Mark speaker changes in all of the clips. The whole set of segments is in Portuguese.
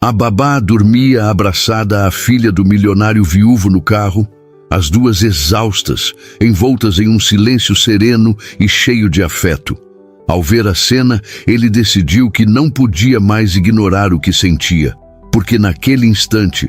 Speaker 1: A babá dormia abraçada à filha do milionário viúvo no carro, as duas exaustas, envoltas em um silêncio sereno e cheio de afeto. Ao ver a cena, ele decidiu que não podia mais ignorar o que sentia, porque naquele instante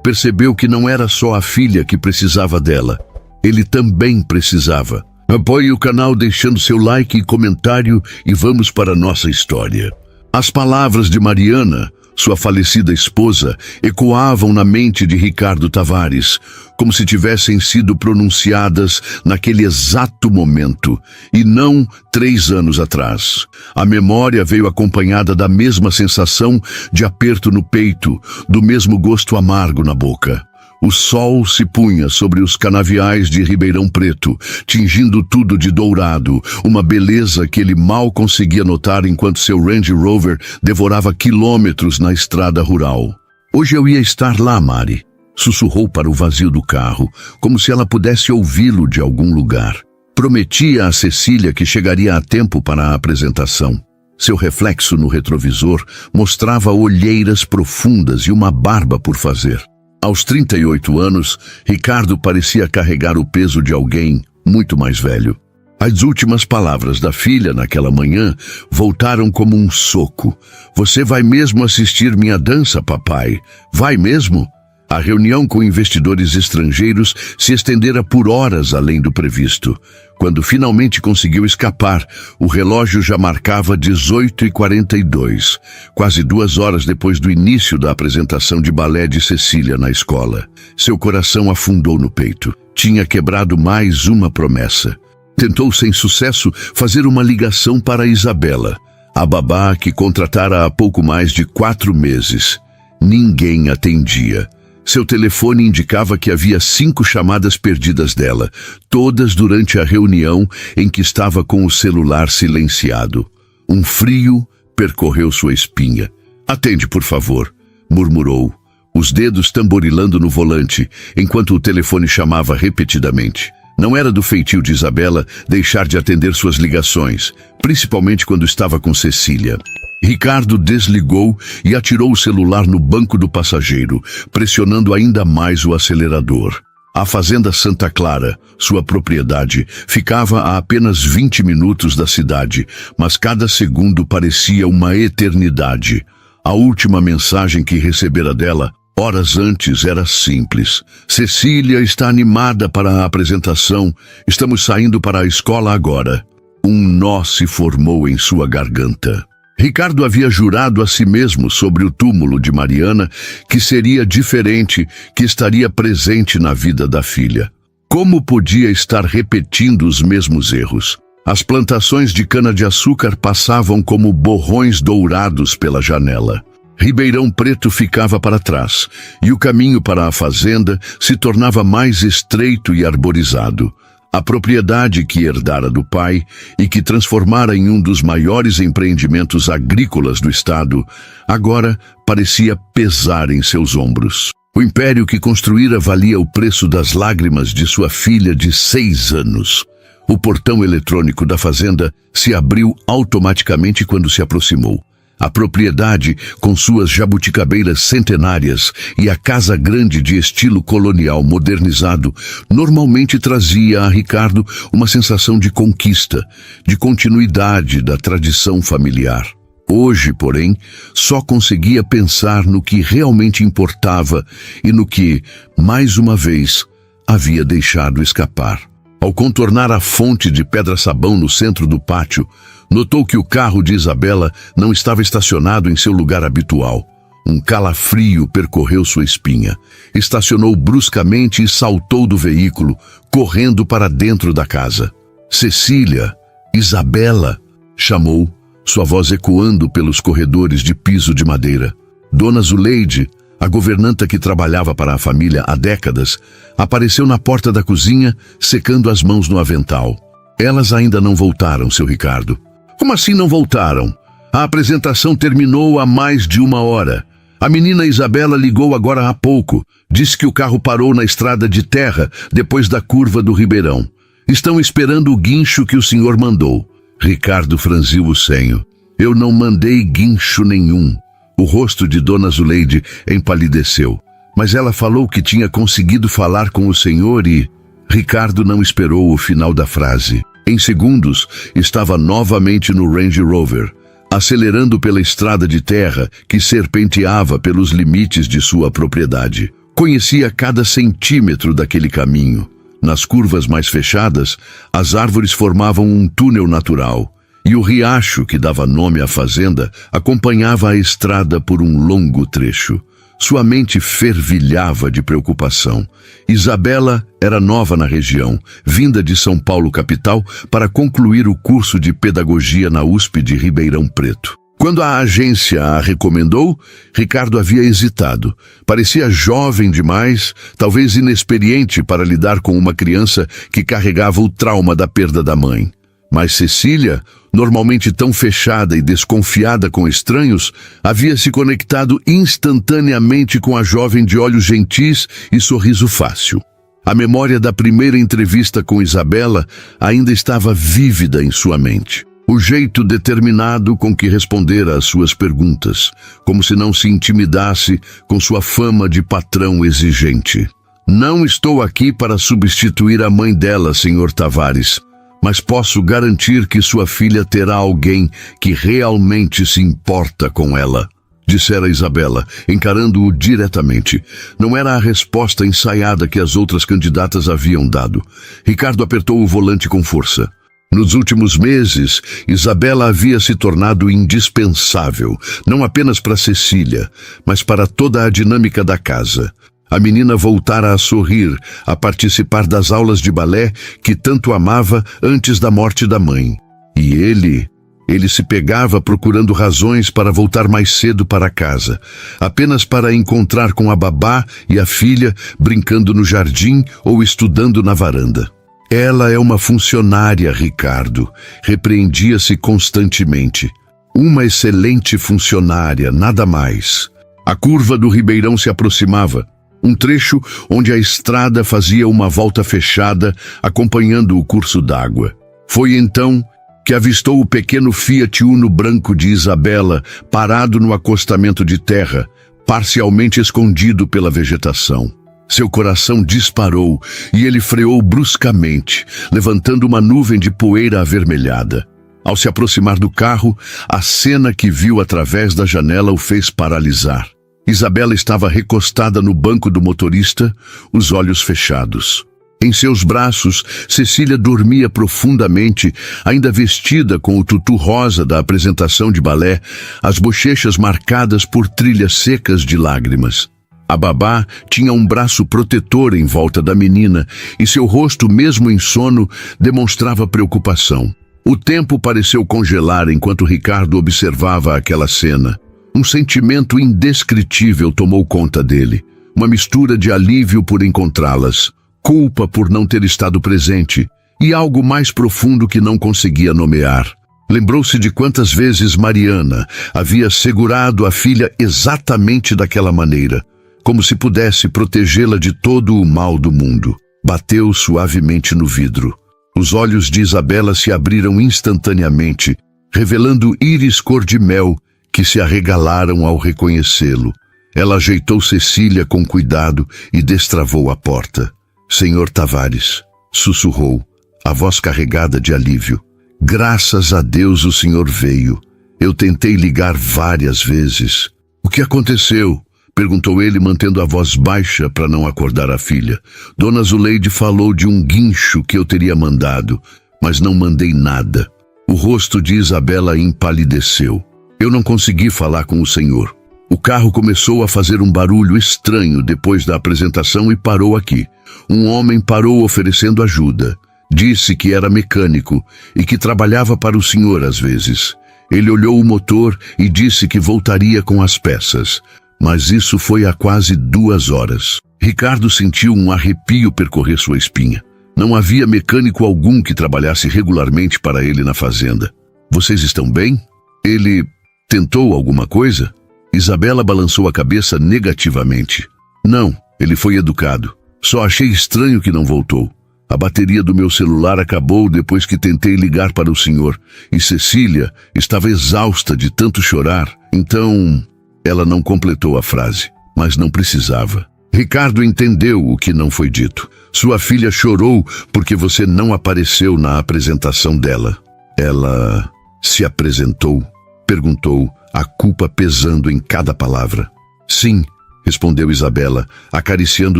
Speaker 1: percebeu que não era só a filha que precisava dela, ele também precisava. Apoie o canal deixando seu like e comentário e vamos para a nossa história. As palavras de Mariana, sua falecida esposa, ecoavam na mente de Ricardo Tavares, como se tivessem sido pronunciadas naquele exato momento, e não 3 anos atrás. A memória veio acompanhada da mesma sensação de aperto no peito, do mesmo gosto amargo na boca. O sol se punha sobre os canaviais de Ribeirão Preto, tingindo tudo de dourado, uma beleza que ele mal conseguia notar enquanto seu Range Rover devorava quilômetros na estrada rural. Hoje eu ia estar lá, Mari, sussurrou para o vazio do carro, como se ela pudesse ouvi-lo de algum lugar. Prometia a Cecília que chegaria a tempo para a apresentação. Seu reflexo no retrovisor mostrava olheiras profundas e uma barba por fazer. Aos 38 anos, Ricardo parecia carregar o peso de alguém muito mais velho. As últimas palavras da filha naquela manhã voltaram como um soco. Você vai mesmo assistir minha dança, papai? Vai mesmo? A reunião com investidores estrangeiros se estendera por horas além do previsto. Quando finalmente conseguiu escapar, o relógio já marcava 18h42, quase 2 horas depois do início da apresentação de balé de Cecília na escola. Seu coração afundou no peito. Tinha quebrado mais uma promessa. Tentou sem sucesso fazer uma ligação para Isabela, a babá que contratara há pouco mais de 4 meses. Ninguém atendia. Seu telefone indicava que havia 5 chamadas perdidas dela, todas durante a reunião em que estava com o celular silenciado. Um frio percorreu sua espinha. Atende, por favor, murmurou, os dedos tamborilando no volante, enquanto o telefone chamava repetidamente. Não era do feitio de Isabela deixar de atender suas ligações, principalmente quando estava com Cecília. Ricardo desligou e atirou o celular no banco do passageiro, pressionando ainda mais o acelerador. A fazenda Santa Clara, sua propriedade, ficava a apenas 20 minutos da cidade, mas cada segundo parecia uma eternidade. A última mensagem que recebera dela, horas antes, era simples. Cecília está animada para a apresentação. Estamos saindo para a escola agora. Um nó se formou em sua garganta. Ricardo havia jurado a si mesmo sobre o túmulo de Mariana que seria diferente, que estaria presente na vida da filha. Como podia estar repetindo os mesmos erros? As plantações de cana-de-açúcar passavam como borrões dourados pela janela. Ribeirão Preto ficava para trás, e o caminho para a fazenda se tornava mais estreito e arborizado. A propriedade que herdara do pai e que transformara em um dos maiores empreendimentos agrícolas do estado, agora parecia pesar em seus ombros. O império que construíra valia o preço das lágrimas de sua filha de 6 anos. O portão eletrônico da fazenda se abriu automaticamente quando se aproximou. A propriedade, com suas jabuticabeiras centenárias e a casa grande de estilo colonial modernizado, normalmente trazia a Ricardo uma sensação de conquista, de continuidade da tradição familiar. Hoje, porém, só conseguia pensar no que realmente importava e no que, mais uma vez, havia deixado escapar. Ao contornar a fonte de pedra-sabão no centro do pátio, notou que o carro de Isabela não estava estacionado em seu lugar habitual. Um calafrio percorreu sua espinha. Estacionou bruscamente e saltou do veículo, correndo para dentro da casa. Cecília, Isabela, chamou, sua voz ecoando pelos corredores de piso de madeira. Dona Zuleide, a governanta que trabalhava para a família há décadas, apareceu na porta da cozinha, secando as mãos no avental. Elas ainda não voltaram, seu Ricardo. Como assim não voltaram? A apresentação terminou há mais de 1 hora. A menina Isabela ligou agora há pouco. Disse que o carro parou na estrada de terra, depois da curva do Ribeirão. Estão esperando o guincho que o senhor mandou. Ricardo franziu o senho. Eu não mandei guincho nenhum. O rosto de Dona Zuleide empalideceu, mas ela falou que tinha conseguido falar com o senhor e... Ricardo não esperou o final da frase. Em segundos, estava novamente no Range Rover, acelerando pela estrada de terra que serpenteava pelos limites de sua propriedade. Conhecia cada centímetro daquele caminho. Nas curvas mais fechadas, as árvores formavam um túnel natural, e o riacho que dava nome à fazenda acompanhava a estrada por um longo trecho. Sua mente fervilhava de preocupação. Isabela era nova na região, vinda de São Paulo capital para concluir o curso de pedagogia na USP de Ribeirão Preto. Quando a agência a recomendou, Ricardo havia hesitado. Parecia jovem demais, talvez inexperiente para lidar com uma criança que carregava o trauma da perda da mãe. Mas Cecília, normalmente tão fechada e desconfiada com estranhos, havia se conectado instantaneamente com a jovem de olhos gentis e sorriso fácil. A memória da primeira entrevista com Isabela ainda estava vívida em sua mente. O jeito determinado com que respondera às suas perguntas, como se não se intimidasse com sua fama de patrão exigente. Não estou aqui para substituir a mãe dela, Sr. Tavares, mas posso garantir que sua filha terá alguém que realmente se importa com ela, dissera Isabela, encarando-o diretamente. Não era a resposta ensaiada que as outras candidatas haviam dado. Ricardo apertou o volante com força. Nos últimos meses, Isabela havia se tornado indispensável, não apenas para Cecília, mas para toda a dinâmica da casa. A menina voltara a sorrir, a participar das aulas de balé que tanto amava antes da morte da mãe. E ele se pegava procurando razões para voltar mais cedo para casa, apenas para encontrar com a babá e a filha brincando no jardim ou estudando na varanda. Ela é uma funcionária, Ricardo, repreendia-se constantemente. Uma excelente funcionária, nada mais. A curva do Ribeirão se aproximava, um trecho onde a estrada fazia uma volta fechada, acompanhando o curso d'água. Foi então que avistou o pequeno Fiat Uno branco de Isabela, parado no acostamento de terra, parcialmente escondido pela vegetação. Seu coração disparou e ele freou bruscamente, levantando uma nuvem de poeira avermelhada. Ao se aproximar do carro, a cena que viu através da janela o fez paralisar. Isabela estava recostada no banco do motorista, os olhos fechados. Em seus braços, Cecília dormia profundamente, ainda vestida com o tutu rosa da apresentação de balé, as bochechas marcadas por trilhas secas de lágrimas. A babá tinha um braço protetor em volta da menina e seu rosto, mesmo em sono, demonstrava preocupação. O tempo pareceu congelar enquanto Ricardo observava aquela cena. Um sentimento indescritível tomou conta dele. Uma mistura de alívio por encontrá-las, culpa por não ter estado presente e algo mais profundo que não conseguia nomear. Lembrou-se de quantas vezes Mariana havia segurado a filha exatamente daquela maneira, como se pudesse protegê-la de todo o mal do mundo. Bateu suavemente no vidro. Os olhos de Isabela se abriram instantaneamente, revelando íris cor de mel que se arregalaram ao reconhecê-lo. Ela ajeitou Cecília com cuidado e destravou a porta. Sr. Tavares, sussurrou, a voz carregada de alívio. Graças a Deus o senhor veio. Eu tentei ligar várias vezes. O que aconteceu? Perguntou ele, mantendo a voz baixa para não acordar a filha. Dona Zuleide falou de um guincho que eu teria mandado, mas não mandei nada. O rosto de Isabela empalideceu. Eu não consegui falar com o senhor. O carro começou a fazer um barulho estranho depois da apresentação e parou aqui. Um homem parou oferecendo ajuda. Disse que era mecânico e que trabalhava para o senhor às vezes. Ele olhou o motor e disse que voltaria com as peças. Mas isso foi há quase 2 horas. Ricardo sentiu um arrepio percorrer sua espinha. Não havia mecânico algum que trabalhasse regularmente para ele na fazenda. Vocês estão bem? Ele tentou alguma coisa? Isabela balançou a cabeça negativamente. Não, ele foi educado. Só achei estranho que não voltou. A bateria do meu celular acabou depois que tentei ligar para o senhor. E Cecília estava exausta de tanto chorar. Então... Ela não completou a frase, mas não precisava. Ricardo entendeu o que não foi dito. Sua filha chorou porque você não apareceu na apresentação dela. Ela se apresentou? Perguntou, a culpa pesando em cada palavra. Sim, respondeu Isabela, acariciando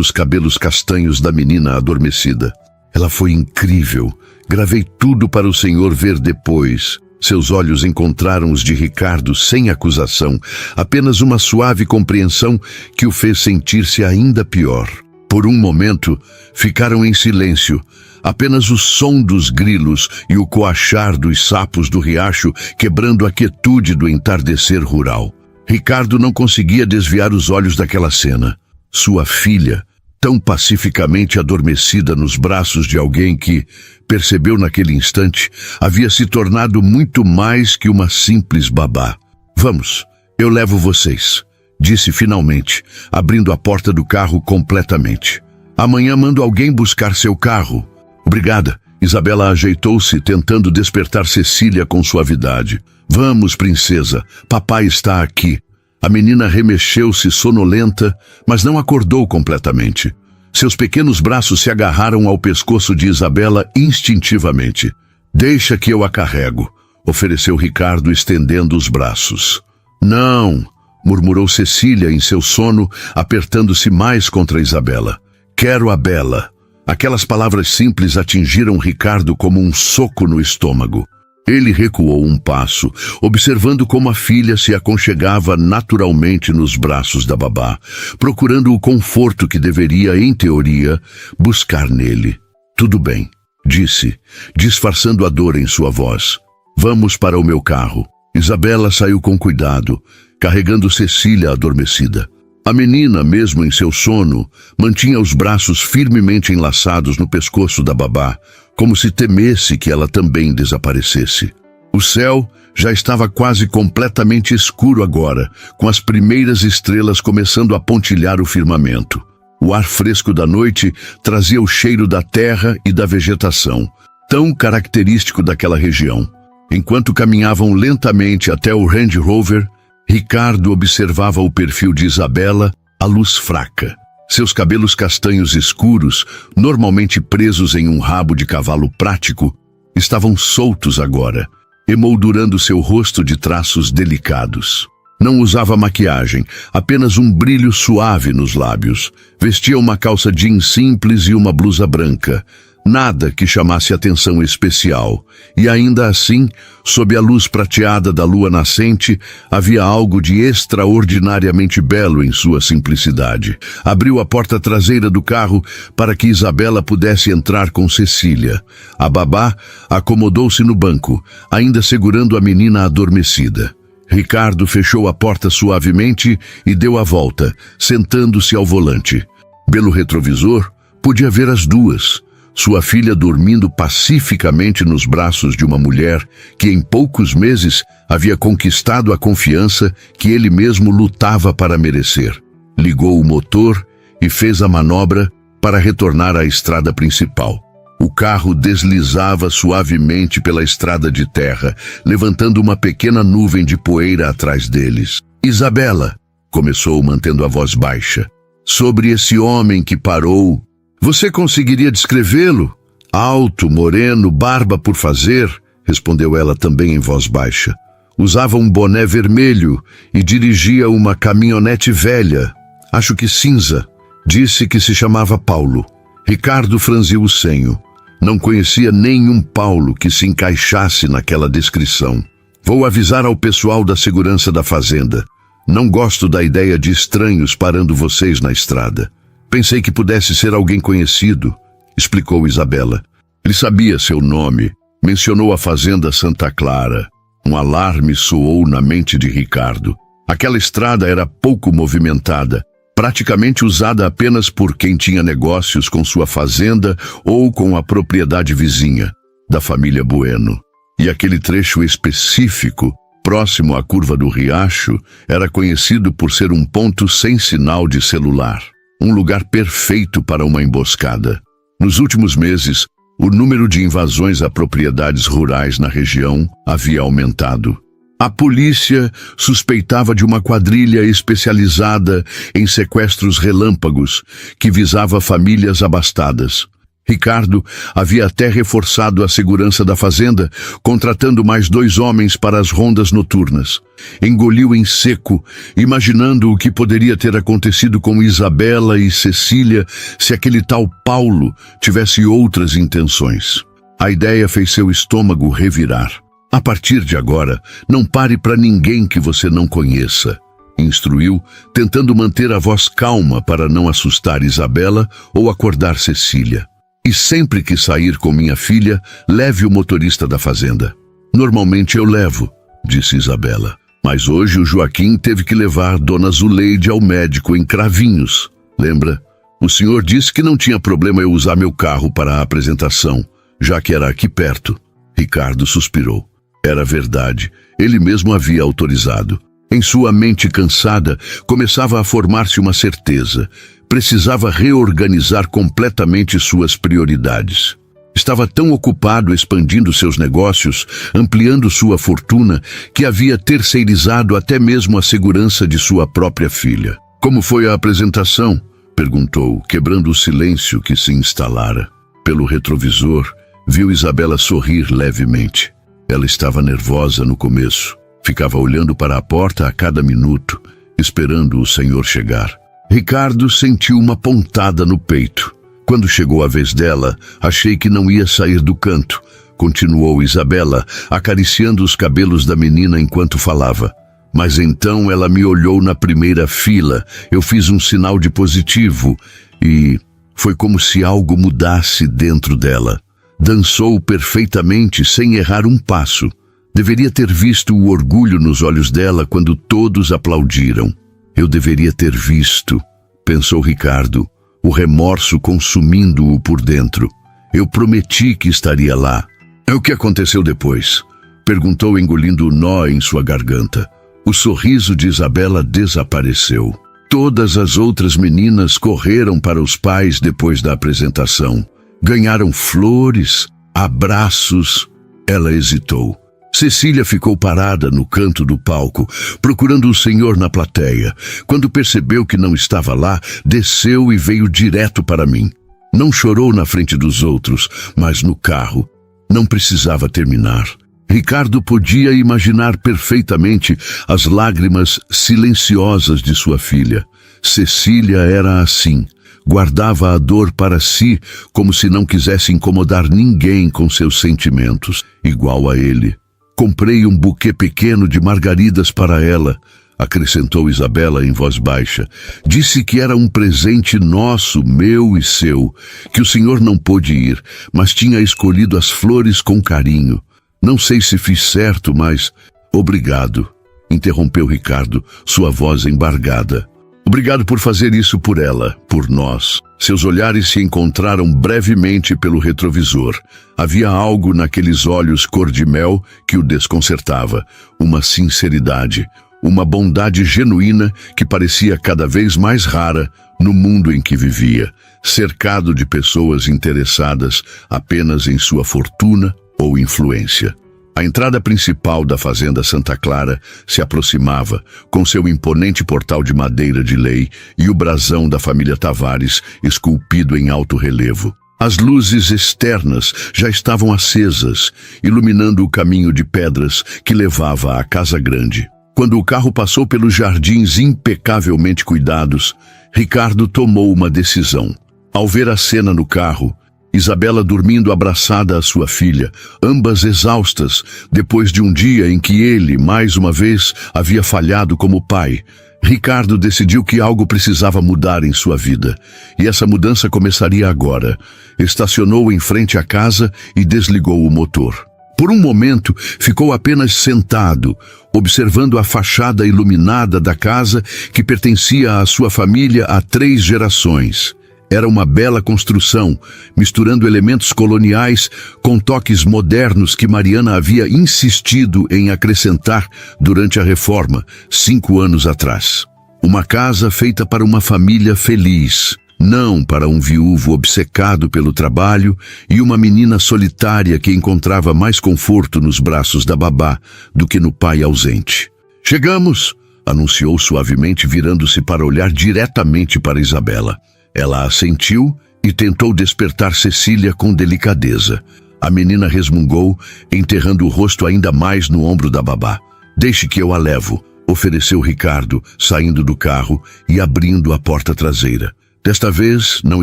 Speaker 1: os cabelos castanhos da menina adormecida. Ela foi incrível. Gravei tudo para o senhor ver depois. Seus olhos encontraram os de Ricardo sem acusação, apenas uma suave compreensão que o fez sentir-se ainda pior. Por um momento, ficaram em silêncio, apenas o som dos grilos e o coachar dos sapos do riacho quebrando a quietude do entardecer rural. Ricardo não conseguia desviar os olhos daquela cena. Sua filha, tão pacificamente adormecida nos braços de alguém que, percebeu naquele instante, havia se tornado muito mais que uma simples babá. Vamos, eu levo vocês, disse finalmente, abrindo a porta do carro completamente. Amanhã mando alguém buscar seu carro. Obrigada. Isabela ajeitou-se, tentando despertar Cecília com suavidade. Vamos, princesa, papai está aqui. A menina remexeu-se sonolenta, mas não acordou completamente. Seus pequenos braços se agarraram ao pescoço de Isabela instintivamente. Deixa que eu a carrego, ofereceu Ricardo, estendendo os braços. Não, murmurou Cecília em seu sono, apertando-se mais contra Isabela. Quero a Bela. Aquelas palavras simples atingiram Ricardo como um soco no estômago. Ele recuou um passo, observando como a filha se aconchegava naturalmente nos braços da babá, procurando o conforto que deveria, em teoria, buscar nele. Tudo bem, disse, disfarçando a dor em sua voz. Vamos para o meu carro. Isabela saiu com cuidado, carregando Cecília adormecida. A menina, mesmo em seu sono, mantinha os braços firmemente enlaçados no pescoço da babá, como se temesse que ela também desaparecesse. O céu já estava quase completamente escuro agora, com as primeiras estrelas começando a pontilhar o firmamento. O ar fresco da noite trazia o cheiro da terra e da vegetação, tão característico daquela região. Enquanto caminhavam lentamente até o Range Rover, Ricardo observava o perfil de Isabela, a luz fraca. Seus cabelos castanhos escuros, normalmente presos em um rabo de cavalo prático, estavam soltos agora, emoldurando seu rosto de traços delicados. Não usava maquiagem, apenas um brilho suave nos lábios. Vestia uma calça jeans simples e uma blusa branca. Nada que chamasse atenção especial. E ainda assim, sob a luz prateada da lua nascente, havia algo de extraordinariamente belo em sua simplicidade. Abriu a porta traseira do carro para que Isabela pudesse entrar com Cecília. A babá acomodou-se no banco, ainda segurando a menina adormecida. Ricardo fechou a porta suavemente e deu a volta, sentando-se ao volante. Pelo retrovisor, podia ver as duas. Sua filha dormindo pacificamente nos braços de uma mulher que em poucos meses havia conquistado a confiança que ele mesmo lutava para merecer. Ligou o motor e fez a manobra para retornar à estrada principal. O carro deslizava suavemente pela estrada de terra, levantando uma pequena nuvem de poeira atrás deles. Isabela, começou mantendo a voz baixa, sobre esse homem que parou. Você conseguiria descrevê-lo? Alto, moreno, barba por fazer, respondeu ela também em voz baixa. Usava um boné vermelho e dirigia uma caminhonete velha, acho que cinza. Disse que se chamava Paulo. Ricardo franziu o senho. Não conhecia nenhum Paulo que se encaixasse naquela descrição. Vou avisar ao pessoal da segurança da fazenda. Não gosto da ideia de estranhos parando vocês na estrada. Pensei que pudesse ser alguém conhecido, explicou Isabela. Ele sabia seu nome, mencionou a fazenda Santa Clara. Um alarme soou na mente de Ricardo. Aquela estrada era pouco movimentada, praticamente usada apenas por quem tinha negócios com sua fazenda ou com a propriedade vizinha, da família Bueno. E aquele trecho específico, próximo à curva do riacho, era conhecido por ser um ponto sem sinal de celular. Um lugar perfeito para uma emboscada. Nos últimos meses, o número de invasões a propriedades rurais na região havia aumentado. A polícia suspeitava de uma quadrilha especializada em sequestros relâmpagos que visava famílias abastadas. Ricardo havia até reforçado a segurança da fazenda, contratando mais 2 homens para as rondas noturnas. Engoliu em seco, imaginando o que poderia ter acontecido com Isabela e Cecília se aquele tal Paulo tivesse outras intenções. A ideia fez seu estômago revirar. A partir de agora, não pare para ninguém que você não conheça, instruiu, tentando manter a voz calma para não assustar Isabela ou acordar Cecília. E sempre que sair com minha filha, leve o motorista da fazenda. Normalmente eu levo, disse Isabela. Mas hoje o Joaquim teve que levar Dona Zuleide ao médico em Cravinhos. Lembra? O senhor disse que não tinha problema eu usar meu carro para a apresentação, já que era aqui perto. Ricardo suspirou. Era verdade, ele mesmo havia autorizado. Em sua mente cansada, começava a formar-se uma certeza. Precisava reorganizar completamente suas prioridades. Estava tão ocupado expandindo seus negócios, ampliando sua fortuna, que havia terceirizado até mesmo a segurança de sua própria filha. Como foi a apresentação? Perguntou, quebrando o silêncio que se instalara. Pelo retrovisor, viu Isabela sorrir levemente. Ela estava nervosa no começo. Ficava olhando para a porta a cada minuto, esperando o senhor chegar. Ricardo sentiu uma pontada no peito. Quando chegou a vez dela, achei que não ia sair do canto, continuou Isabela, acariciando os cabelos da menina enquanto falava. Mas então ela me olhou na primeira fila, eu fiz um sinal de positivo e foi como se algo mudasse dentro dela. Dançou perfeitamente sem errar um passo. Deveria ter visto o orgulho nos olhos dela quando todos aplaudiram. Eu deveria ter visto, pensou Ricardo, o remorso consumindo-o por dentro. Eu prometi que estaria lá. O que aconteceu depois? Perguntou engolindo o nó em sua garganta. O sorriso de Isabela desapareceu. Todas as outras meninas correram para os pais depois da apresentação. Ganharam flores, abraços. Ela hesitou. Cecília ficou parada no canto do palco, procurando o senhor na plateia. Quando percebeu que não estava lá, desceu e veio direto para mim. Não chorou na frente dos outros, mas no carro. Não precisava terminar. Ricardo podia imaginar perfeitamente as lágrimas silenciosas de sua filha. Cecília era assim. Guardava a dor para si, como se não quisesse incomodar ninguém com seus sentimentos, igual a ele. Comprei um buquê pequeno de margaridas para ela, acrescentou Isabela em voz baixa. Disse que era um presente nosso, meu e seu, que o senhor não pôde ir, mas tinha escolhido as flores com carinho. Não sei se fiz certo, mas... Obrigado, interrompeu Ricardo, sua voz embargada. Obrigado por fazer isso por ela, por nós. Seus olhares se encontraram brevemente pelo retrovisor. Havia algo naqueles olhos cor de mel que o desconcertava. Uma sinceridade, uma bondade genuína que parecia cada vez mais rara no mundo em que vivia, cercado de pessoas interessadas apenas em sua fortuna ou influência. A entrada principal da fazenda Santa Clara se aproximava, com seu imponente portal de madeira de lei e o brasão da família Tavares esculpido em alto relevo. As luzes externas já estavam acesas, iluminando o caminho de pedras que levava à casa grande. Quando o carro passou pelos jardins impecavelmente cuidados, Ricardo tomou uma decisão. Ao ver a cena no carro, Isabela dormindo abraçada à sua filha, ambas exaustas, depois de um dia em que ele, mais uma vez, havia falhado como pai, Ricardo decidiu que algo precisava mudar em sua vida. E essa mudança começaria agora. Estacionou em frente à casa e desligou o motor. Por um momento, ficou apenas sentado, observando a fachada iluminada da casa que pertencia à sua família há 3 gerações. Era uma bela construção, misturando elementos coloniais com toques modernos que Mariana havia insistido em acrescentar durante a reforma, 5 anos atrás. Uma casa feita para uma família feliz, Não para um viúvo obcecado pelo trabalho e uma menina solitária que encontrava mais conforto nos braços da babá do que no pai ausente. "Chegamos!" anunciou suavemente, virando-se para olhar diretamente para Isabela. Ela assentiu e tentou despertar Cecília com delicadeza. A menina resmungou, enterrando o rosto ainda mais no ombro da babá. "Deixe que eu a levo", ofereceu Ricardo, saindo do carro e abrindo a porta traseira. Desta vez, não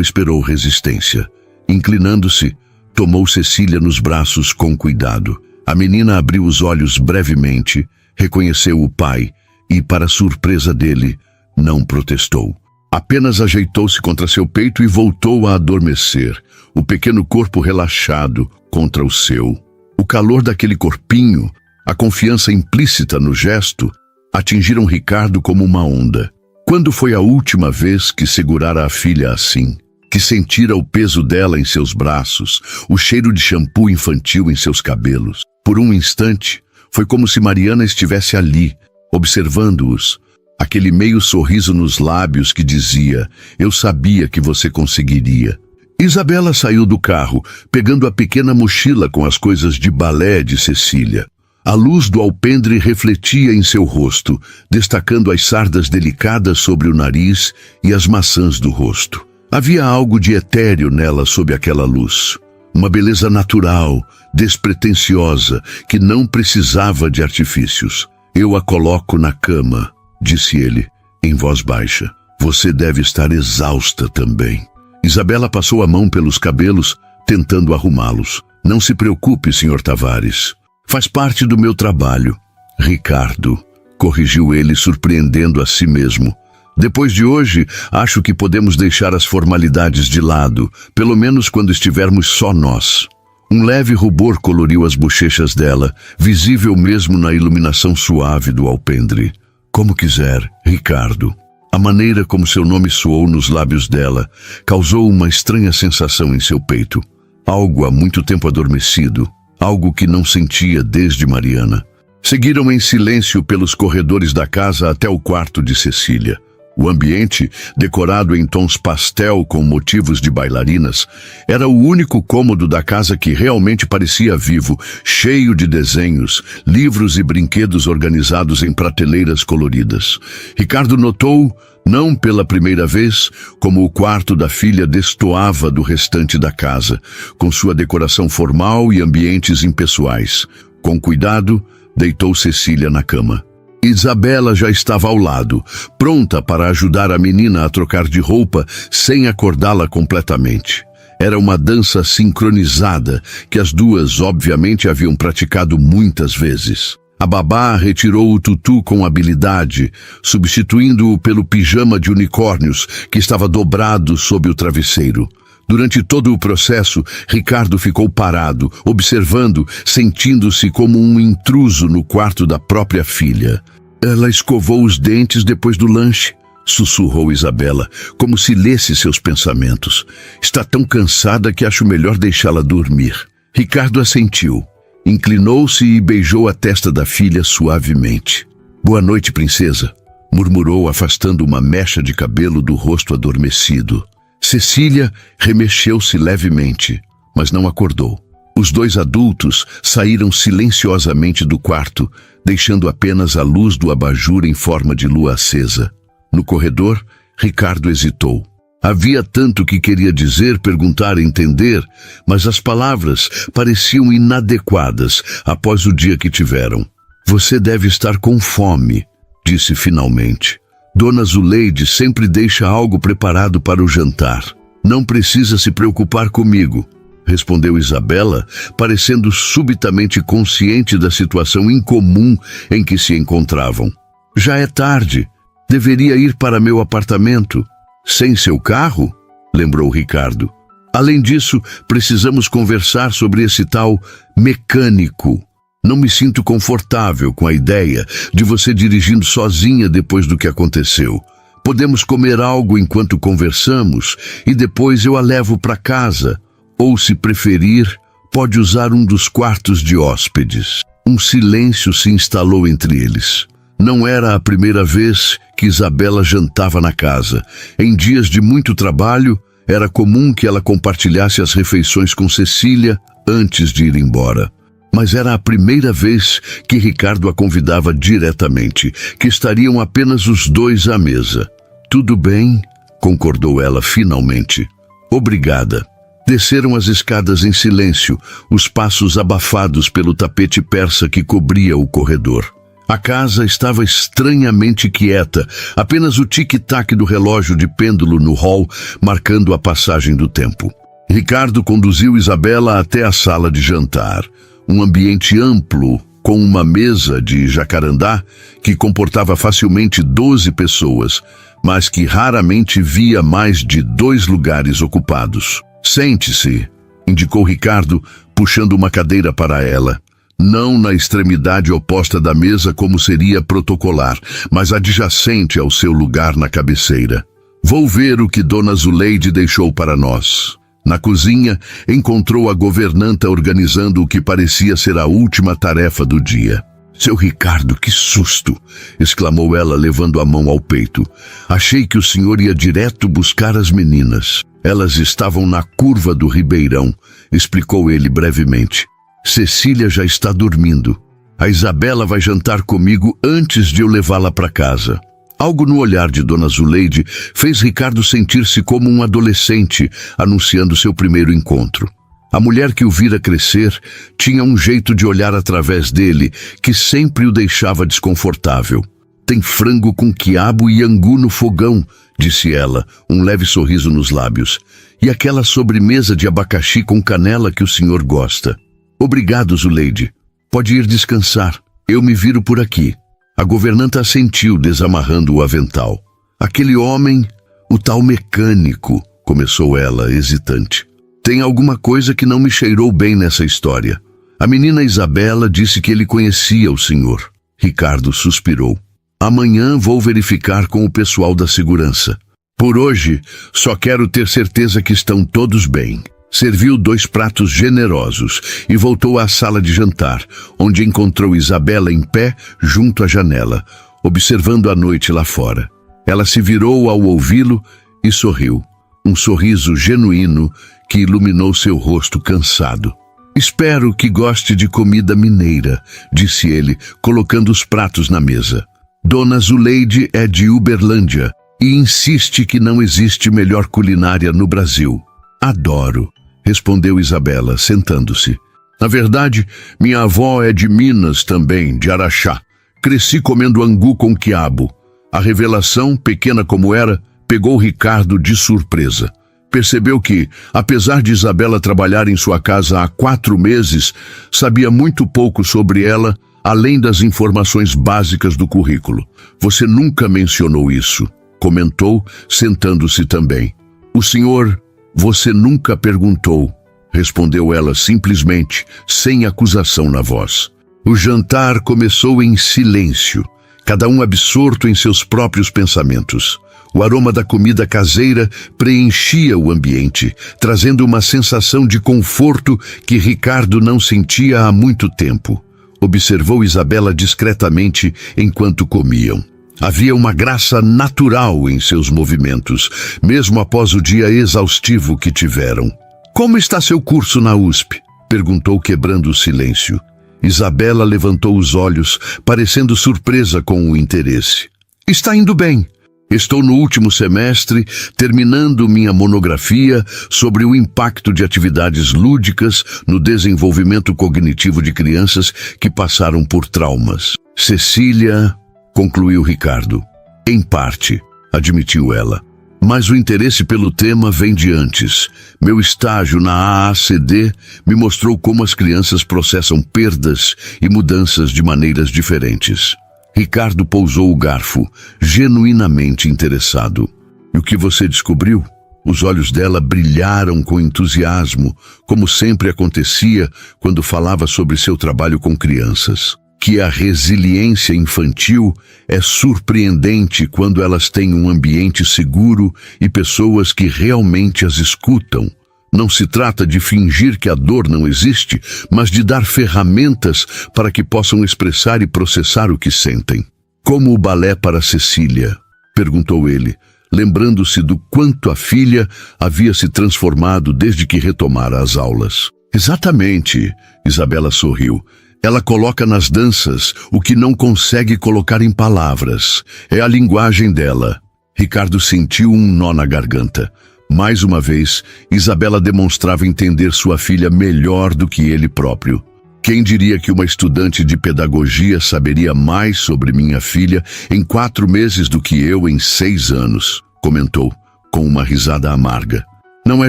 Speaker 1: esperou resistência. Inclinando-se, tomou Cecília nos braços com cuidado. A menina abriu os olhos brevemente, reconheceu o pai e, para surpresa dele, não protestou. Apenas ajeitou-se contra seu peito e voltou a adormecer, o pequeno corpo relaxado contra o seu. O calor daquele corpinho, a confiança implícita no gesto, atingiram Ricardo como uma onda. Quando foi a última vez que segurara a filha assim? Que sentira o peso dela em seus braços, o cheiro de shampoo infantil em seus cabelos? Por um instante, foi como se Mariana estivesse ali, observando-os. Aquele meio sorriso nos lábios que dizia: "Eu sabia que você conseguiria." Isabela saiu do carro, pegando a pequena mochila com as coisas de balé de Cecília. A luz do alpendre refletia em seu rosto, destacando as sardas delicadas sobre o nariz e as maçãs do rosto. Havia algo de etéreo nela sob aquela luz. Uma beleza natural, despretensiosa, que não precisava de artifícios. "Eu a coloco na cama", disse ele, em voz baixa. "Você deve estar exausta também." Isabela passou a mão pelos cabelos, tentando arrumá-los. "Não se preocupe, Sr. Tavares. Faz parte do meu trabalho." "Ricardo", corrigiu ele, surpreendendo a si mesmo. "Depois de hoje, acho que podemos deixar as formalidades de lado, pelo menos quando estivermos só nós." Um leve rubor coloriu as bochechas dela, visível mesmo na iluminação suave do alpendre. "Como quiser, Ricardo." A maneira como seu nome soou nos lábios dela causou uma estranha sensação em seu peito. Algo há muito tempo adormecido, algo que não sentia desde Mariana. Seguiram em silêncio pelos corredores da casa até o quarto de Cecília. O ambiente, decorado em tons pastel com motivos de bailarinas, era o único cômodo da casa que realmente parecia vivo, cheio de desenhos, livros e brinquedos organizados em prateleiras coloridas. Ricardo notou, não pela primeira vez, como o quarto da filha destoava do restante da casa, com sua decoração formal e ambientes impessoais. Com cuidado, deitou Cecília na cama. Isabela já estava ao lado, pronta para ajudar a menina a trocar de roupa sem acordá-la completamente. Era uma dança sincronizada que as duas obviamente haviam praticado muitas vezes. A babá retirou o tutu com habilidade, substituindo-o pelo pijama de unicórnios que estava dobrado sob o travesseiro. Durante todo o processo, Ricardo ficou parado, observando, sentindo-se como um intruso no quarto da própria filha. "Ela escovou os dentes depois do lanche", sussurrou Isabela, como se lesse seus pensamentos. "Está tão cansada que acho melhor deixá-la dormir." Ricardo assentiu. Inclinou-se e beijou a testa da filha suavemente. "Boa noite, princesa", murmurou, afastando uma mecha de cabelo do rosto adormecido. Cecília remexeu-se levemente, mas não acordou. Os dois adultos saíram silenciosamente do quarto, deixando apenas a luz do abajur em forma de lua acesa. No corredor, Ricardo hesitou. Havia tanto que queria dizer, perguntar, entender, mas as palavras pareciam inadequadas após o dia que tiveram. "Você deve estar com fome", disse finalmente. "Dona Zuleide sempre deixa algo preparado para o jantar. Não precisa se preocupar comigo", respondeu Isabela, parecendo subitamente consciente da situação incomum em que se encontravam. "Já é tarde. Deveria ir para meu apartamento." "Sem seu carro?", lembrou Ricardo. "Além disso, precisamos conversar sobre esse tal mecânico. Não me sinto confortável com a ideia de você dirigindo sozinha depois do que aconteceu. Podemos comer algo enquanto conversamos e depois eu a levo para casa. Ou, se preferir, pode usar um dos quartos de hóspedes." Um silêncio se instalou entre eles. Não era a primeira vez que Isabela jantava na casa. Em dias de muito trabalho, era comum que ela compartilhasse as refeições com Cecília antes de ir embora. Mas era a primeira vez que Ricardo a convidava diretamente, que estariam apenas os dois à mesa. Tudo bem, concordou ela finalmente. Obrigada. Desceram as escadas em silêncio, os passos abafados pelo tapete persa que cobria o corredor. A casa estava estranhamente quieta, apenas o tic-tac do relógio de pêndulo no hall marcando a passagem do tempo. Ricardo conduziu Isabela até a sala de jantar, um ambiente amplo, com uma mesa de jacarandá que comportava facilmente 12 pessoas, mas que raramente via mais de 2 lugares ocupados. Sente-se, indicou Ricardo, puxando uma cadeira para ela. Não na extremidade oposta da mesa como seria protocolar, mas adjacente ao seu lugar na cabeceira. Vou ver o que Dona Zuleide deixou para nós. Na cozinha, encontrou a governanta organizando o que parecia ser a última tarefa do dia. Seu Ricardo, que susto! Exclamou ela, levando a mão ao peito. Achei que o senhor ia direto buscar as meninas. Elas estavam na curva do Ribeirão, explicou ele brevemente. Cecília já está dormindo. A Isabela vai jantar comigo antes de eu levá-la para casa. Algo no olhar de Dona Zuleide fez Ricardo sentir-se como um adolescente anunciando seu primeiro encontro. A mulher que o vira crescer tinha um jeito de olhar através dele que sempre o deixava desconfortável. Tem frango com quiabo e angu no fogão, disse ela, um leve sorriso nos lábios. E aquela sobremesa de abacaxi com canela que o senhor gosta. Obrigado, Zuleide. Pode ir descansar. Eu me viro por aqui. A governanta assentiu, desamarrando o avental. Aquele homem, o tal mecânico, começou ela, hesitante. Tem alguma coisa que não me cheirou bem nessa história. A menina Isabela disse que ele conhecia o senhor. Ricardo suspirou. Amanhã vou verificar com o pessoal da segurança. Por hoje, só quero ter certeza que estão todos bem. Serviu 2 pratos generosos e voltou à sala de jantar, onde encontrou Isabela em pé junto à janela, observando a noite lá fora. Ela se virou ao ouvi-lo e sorriu, um sorriso genuíno que iluminou seu rosto cansado. Espero que goste de comida mineira, disse ele, colocando os pratos na mesa. Dona Zuleide é de Uberlândia e insiste que não existe melhor culinária no Brasil. Adoro, respondeu Isabela, sentando-se. Na verdade, minha avó é de Minas também, de Araxá. Cresci comendo angu com quiabo. A revelação, pequena como era, pegou Ricardo de surpresa. Percebeu que, apesar de Isabela trabalhar em sua casa há 4 meses, sabia muito pouco sobre ela, além das informações básicas do currículo. Você nunca mencionou isso, comentou, sentando-se também. O senhor... Você nunca perguntou, respondeu ela simplesmente, sem acusação na voz. O jantar começou em silêncio, cada um absorto em seus próprios pensamentos. O aroma da comida caseira preenchia o ambiente, trazendo uma sensação de conforto que Ricardo não sentia há muito tempo. Observou Isabela discretamente enquanto comiam. Havia uma graça natural em seus movimentos, mesmo após o dia exaustivo que tiveram. Como está seu curso na USP? Perguntou, quebrando o silêncio. Isabela levantou os olhos, parecendo surpresa com o interesse. Está indo bem. Estou no último semestre, terminando minha monografia sobre o impacto de atividades lúdicas no desenvolvimento cognitivo de crianças que passaram por traumas. Cecília... concluiu Ricardo. Em parte, admitiu ela. Mas o interesse pelo tema vem de antes. Meu estágio na AACD me mostrou como as crianças processam perdas e mudanças de maneiras diferentes. Ricardo pousou o garfo, genuinamente interessado. E o que você descobriu? Os olhos dela brilharam com entusiasmo, como sempre acontecia quando falava sobre seu trabalho com crianças. Que a resiliência infantil é surpreendente quando elas têm um ambiente seguro e pessoas que realmente as escutam. Não se trata de fingir que a dor não existe, mas de dar ferramentas para que possam expressar e processar o que sentem. Como o balé para Cecília? Perguntou ele, lembrando-se do quanto a filha havia se transformado desde que retomara as aulas. Exatamente, Isabela sorriu. Ela coloca nas danças o que não consegue colocar em palavras. É a linguagem dela. Ricardo sentiu um nó na garganta. Mais uma vez, Isabela demonstrava entender sua filha melhor do que ele próprio. Quem diria que uma estudante de pedagogia saberia mais sobre minha filha em 4 meses do que eu em 6 anos, comentou, com uma risada amarga. Não é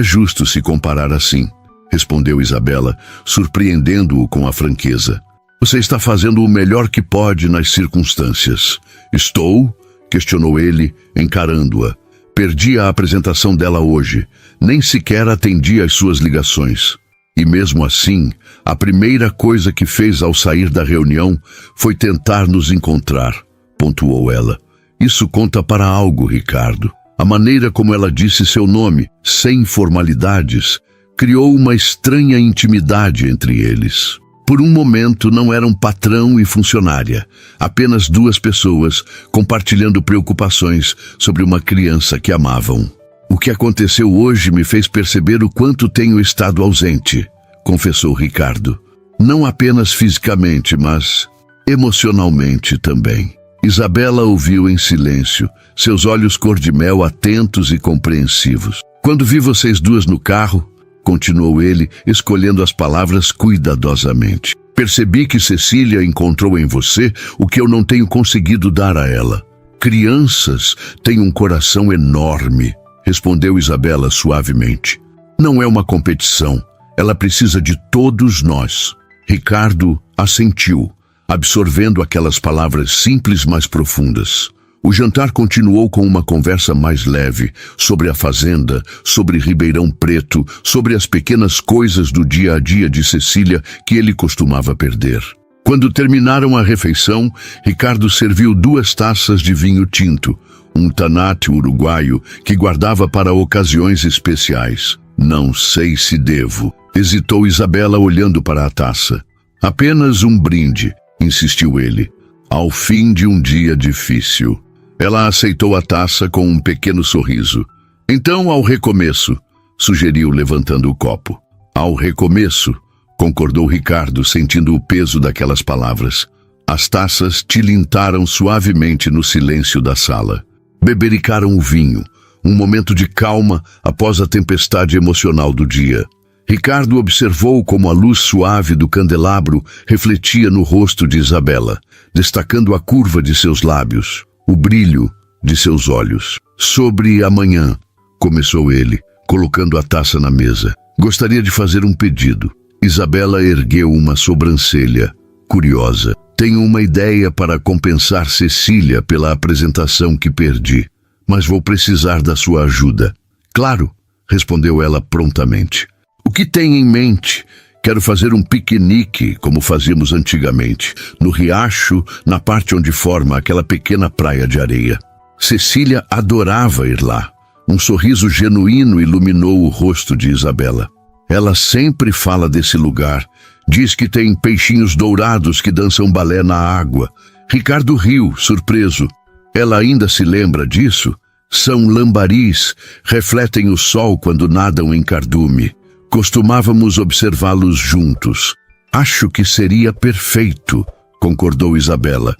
Speaker 1: justo se comparar assim, respondeu Isabela, surpreendendo-o com a franqueza. Você está fazendo o melhor que pode nas circunstâncias. Estou? Questionou ele, encarando-a. Perdi a apresentação dela hoje. Nem sequer atendi às suas ligações. E mesmo assim, a primeira coisa que fez ao sair da reunião foi tentar nos encontrar, pontuou ela. Isso conta para algo, Ricardo. A maneira como ela disse seu nome, sem formalidades, criou uma estranha intimidade entre eles. Por um momento não eram patrão e funcionária, apenas 2 pessoas compartilhando preocupações sobre uma criança que amavam. O que aconteceu hoje me fez perceber o quanto tenho estado ausente, confessou Ricardo. Não apenas fisicamente, mas emocionalmente também. Isabela ouviu em silêncio, seus olhos cor de mel atentos e compreensivos. Quando vi vocês 2 no carro, continuou ele, escolhendo as palavras cuidadosamente. Percebi que Cecília encontrou em você o que eu não tenho conseguido dar a ela. Crianças têm um coração enorme, respondeu Isabela suavemente. Não é uma competição, ela precisa de todos nós. Ricardo assentiu, absorvendo aquelas palavras simples, mas profundas. O jantar continuou com uma conversa mais leve, sobre a fazenda, sobre Ribeirão Preto, sobre as pequenas coisas do dia a dia de Cecília que ele costumava perder. Quando terminaram a refeição, Ricardo serviu 2 taças de vinho tinto, um tanate uruguaio que guardava para ocasiões especiais. Não sei se devo, hesitou Isabela olhando para a taça. Apenas um brinde, insistiu ele, ao fim de um dia difícil. Ela aceitou a taça com um pequeno sorriso. Então, ao recomeço, sugeriu levantando o copo. Ao recomeço, concordou Ricardo, sentindo o peso daquelas palavras. As taças tilintaram suavemente no silêncio da sala. Bebericaram o vinho, um momento de calma após a tempestade emocional do dia. Ricardo observou como a luz suave do candelabro refletia no rosto de Isabela, destacando a curva de seus lábios, o brilho de seus olhos. Sobre amanhã, começou ele, colocando a taça na mesa. Gostaria de fazer um pedido. Isabela ergueu uma sobrancelha, curiosa. Tenho uma ideia para compensar Cecília pela apresentação que perdi, mas vou precisar da sua ajuda. Claro, respondeu ela prontamente. O que tem em mente? Quero fazer um piquenique, como fazíamos antigamente, no riacho, na parte onde forma aquela pequena praia de areia. Cecília adorava ir lá. Um sorriso genuíno iluminou o rosto de Isabela. Ela sempre fala desse lugar. Diz que tem peixinhos dourados que dançam balé na água. Ricardo riu, surpreso. Ela ainda se lembra disso? São lambaris, refletem o sol quando nadam em cardume. Costumávamos observá-los juntos. Acho que seria perfeito, concordou Isabela.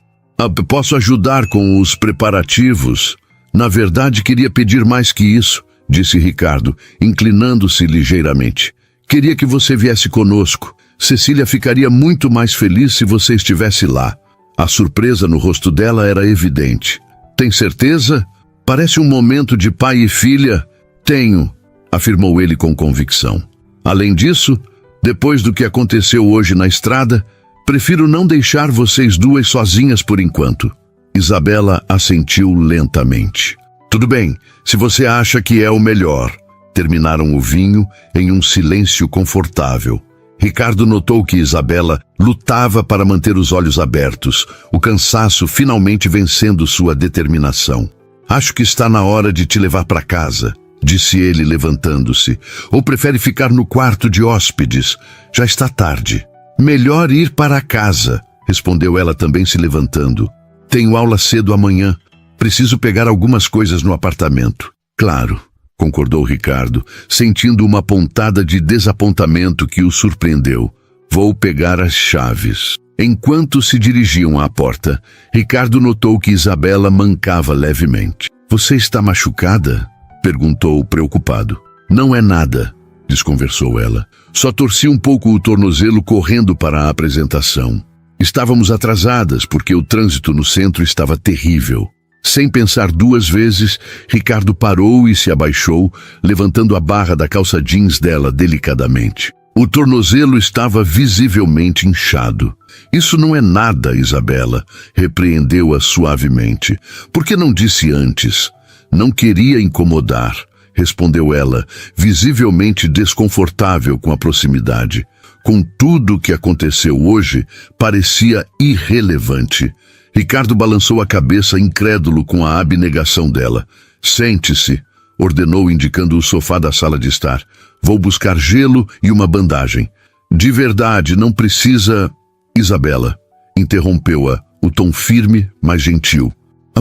Speaker 1: Posso ajudar com os preparativos? Na verdade, queria pedir mais que isso, disse Ricardo, inclinando-se ligeiramente. Queria que você viesse conosco. Cecília ficaria muito mais feliz se você estivesse lá. A surpresa no rosto dela era evidente. Tem certeza? Parece um momento de pai e filha. Tenho, afirmou ele com convicção. Além disso, depois do que aconteceu hoje na estrada, prefiro não deixar vocês 2 sozinhas por enquanto. Isabela assentiu lentamente. Tudo bem, se você acha que é o melhor. Terminaram o vinho em um silêncio confortável. Ricardo notou que Isabela lutava para manter os olhos abertos, o cansaço finalmente vencendo sua determinação. Acho que está na hora de te levar para casa, disse ele levantando-se. Ou prefere ficar no quarto de hóspedes? Já está tarde. Melhor ir para casa, respondeu ela também se levantando. Tenho aula cedo amanhã. Preciso pegar algumas coisas no apartamento. Claro, concordou Ricardo, sentindo uma pontada de desapontamento que o surpreendeu. Vou pegar as chaves. Enquanto se dirigiam à porta, Ricardo notou que Isabela mancava levemente. Você está machucada? Perguntou preocupado. Não é nada, desconversou ela. Só torci um pouco o tornozelo correndo para a apresentação. Estávamos atrasadas porque o trânsito no centro estava terrível. Sem pensar duas vezes, Ricardo parou e se abaixou, levantando a barra da calça jeans dela delicadamente. O tornozelo estava visivelmente inchado. Isso não é nada, Isabela, repreendeu-a suavemente. Por que não disse antes? Não queria incomodar, respondeu ela, visivelmente desconfortável com a proximidade. Com tudo o que aconteceu hoje, parecia irrelevante. Ricardo balançou a cabeça incrédulo com a abnegação dela. Sente-se, ordenou indicando o sofá da sala de estar. Vou buscar gelo e uma bandagem. De verdade, não precisa... Isabela, interrompeu-a, o tom firme, mas gentil.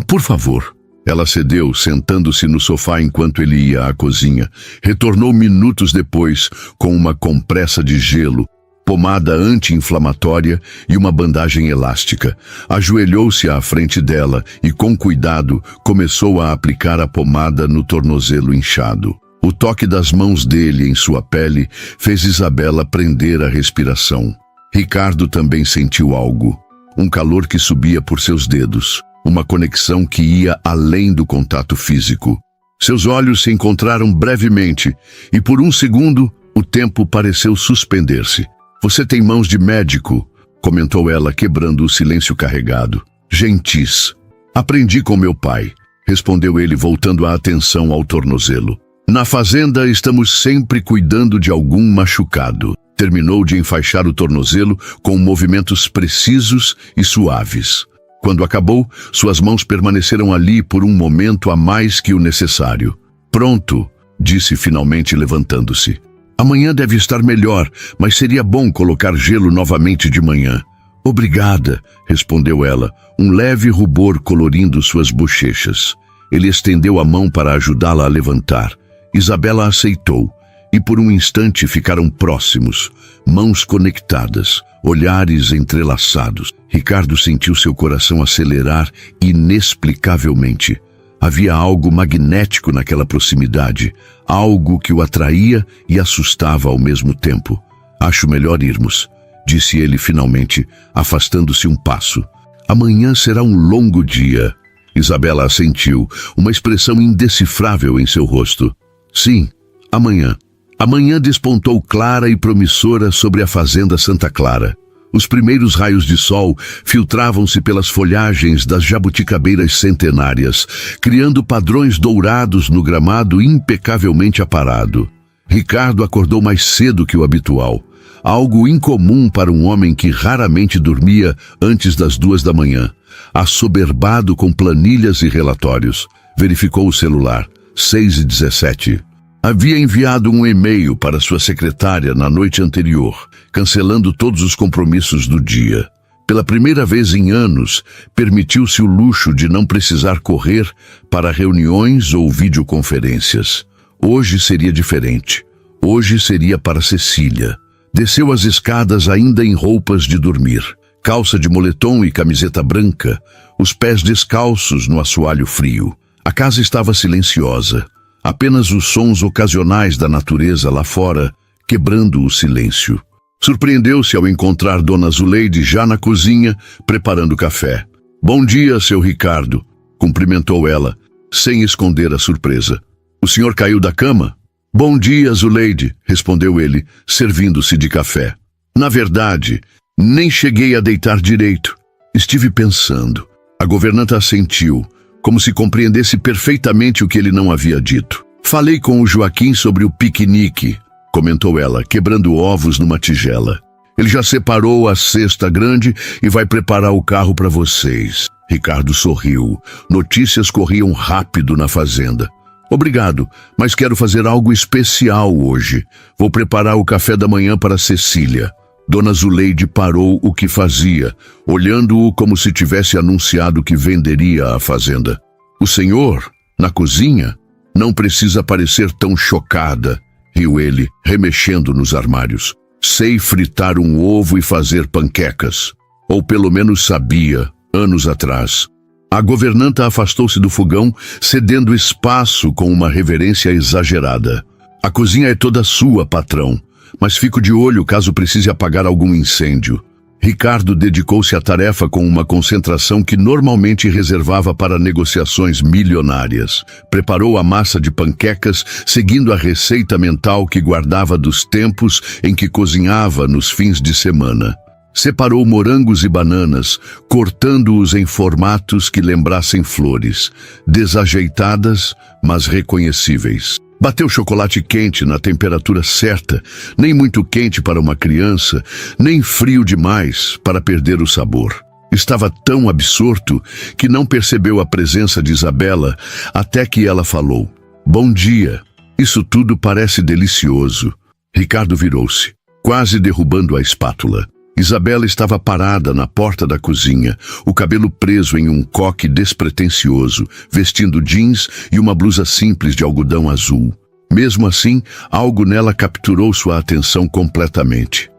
Speaker 1: Por favor. Ela cedeu, sentando-se no sofá enquanto ele ia à cozinha. Retornou minutos depois, com uma compressa de gelo, pomada anti-inflamatória e uma bandagem elástica. Ajoelhou-se à frente dela e, com cuidado, começou a aplicar a pomada no tornozelo inchado. O toque das mãos dele em sua pele fez Isabela prender a respiração. Ricardo também sentiu algo, um calor que subia por seus dedos, uma conexão que ia além do contato físico. Seus olhos se encontraram brevemente e, por um segundo, o tempo pareceu suspender-se. Você tem mãos de médico, comentou ela, quebrando o silêncio carregado. Gentis. Aprendi com meu pai, respondeu ele, voltando a atenção ao tornozelo. Na fazenda estamos sempre cuidando de algum machucado. Terminou de enfaixar o tornozelo com movimentos precisos e suaves. Quando acabou, suas mãos permaneceram ali por um momento a mais que o necessário. Pronto, disse finalmente levantando-se. Amanhã deve estar melhor, mas seria bom colocar gelo novamente de manhã. Obrigada, respondeu ela, um leve rubor colorindo suas bochechas. Ele estendeu a mão para ajudá-la a levantar. Isabela aceitou, e por um instante ficaram próximos, mãos conectadas, olhares entrelaçados. Ricardo sentiu seu coração acelerar inexplicavelmente. Havia algo magnético naquela proximidade, algo que o atraía e assustava ao mesmo tempo. Acho melhor irmos, disse ele finalmente, afastando-se um passo. Amanhã será um longo dia. Isabela assentiu, uma expressão indecifrável em seu rosto. Sim, amanhã. Amanhã despontou clara e promissora sobre a fazenda Santa Clara. Os primeiros raios de sol filtravam-se pelas folhagens das jabuticabeiras centenárias, criando padrões dourados no gramado impecavelmente aparado. Ricardo acordou mais cedo que o habitual, algo incomum para um homem que raramente dormia antes das 2 da manhã. Assoberbado com planilhas e relatórios, verificou o celular, 6h17. Havia enviado um e-mail para sua secretária na noite anterior, cancelando todos os compromissos do dia. Pela primeira vez em anos, permitiu-se o luxo de não precisar correr para reuniões ou videoconferências. Hoje seria diferente. Hoje seria para Cecília. Desceu as escadas ainda em roupas de dormir, calça de moletom e camiseta branca, os pés descalços no assoalho frio. A casa estava silenciosa. Apenas os sons ocasionais da natureza lá fora, quebrando o silêncio. Surpreendeu-se ao encontrar Dona Zuleide já na cozinha, preparando café. Bom dia, seu Ricardo, cumprimentou ela, sem esconder a surpresa. O senhor caiu da cama? Bom dia, Zuleide, respondeu ele, servindo-se de café. Na verdade, nem cheguei a deitar direito. Estive pensando. A governanta assentiu, como se compreendesse perfeitamente o que ele não havia dito. Falei com o Joaquim sobre o piquenique, comentou ela, quebrando ovos numa tigela. Ele já separou a cesta grande e vai preparar o carro para vocês. Ricardo sorriu. Notícias corriam rápido na fazenda. Obrigado, mas quero fazer algo especial hoje. Vou preparar o café da manhã para Cecília. Dona Zuleide parou o que fazia, olhando-o como se tivesse anunciado que venderia a fazenda. O senhor, na cozinha, não precisa parecer tão chocada, riu ele, remexendo nos armários. Sei fritar um ovo e fazer panquecas. Ou pelo menos sabia, anos atrás. A governanta afastou-se do fogão, cedendo espaço com uma reverência exagerada. A cozinha é toda sua, patrão, mas fico de olho caso precise apagar algum incêndio. Ricardo dedicou-se à tarefa com uma concentração que normalmente reservava para negociações milionárias. Preparou a massa de panquecas, seguindo a receita mental que guardava dos tempos em que cozinhava nos fins de semana. Separou morangos e bananas, cortando-os em formatos que lembrassem flores, desajeitadas, mas reconhecíveis. Bateu chocolate quente na temperatura certa, nem muito quente para uma criança, nem frio demais para perder o sabor. Estava tão absorto que não percebeu a presença de Isabela até que ela falou: "Bom dia, isso tudo parece delicioso." Ricardo virou-se, quase derrubando a espátula. Isabela estava parada na porta da cozinha, o cabelo preso em um coque despretensioso, vestindo jeans e uma blusa simples de algodão azul. Mesmo assim, algo nela capturou sua atenção completamente.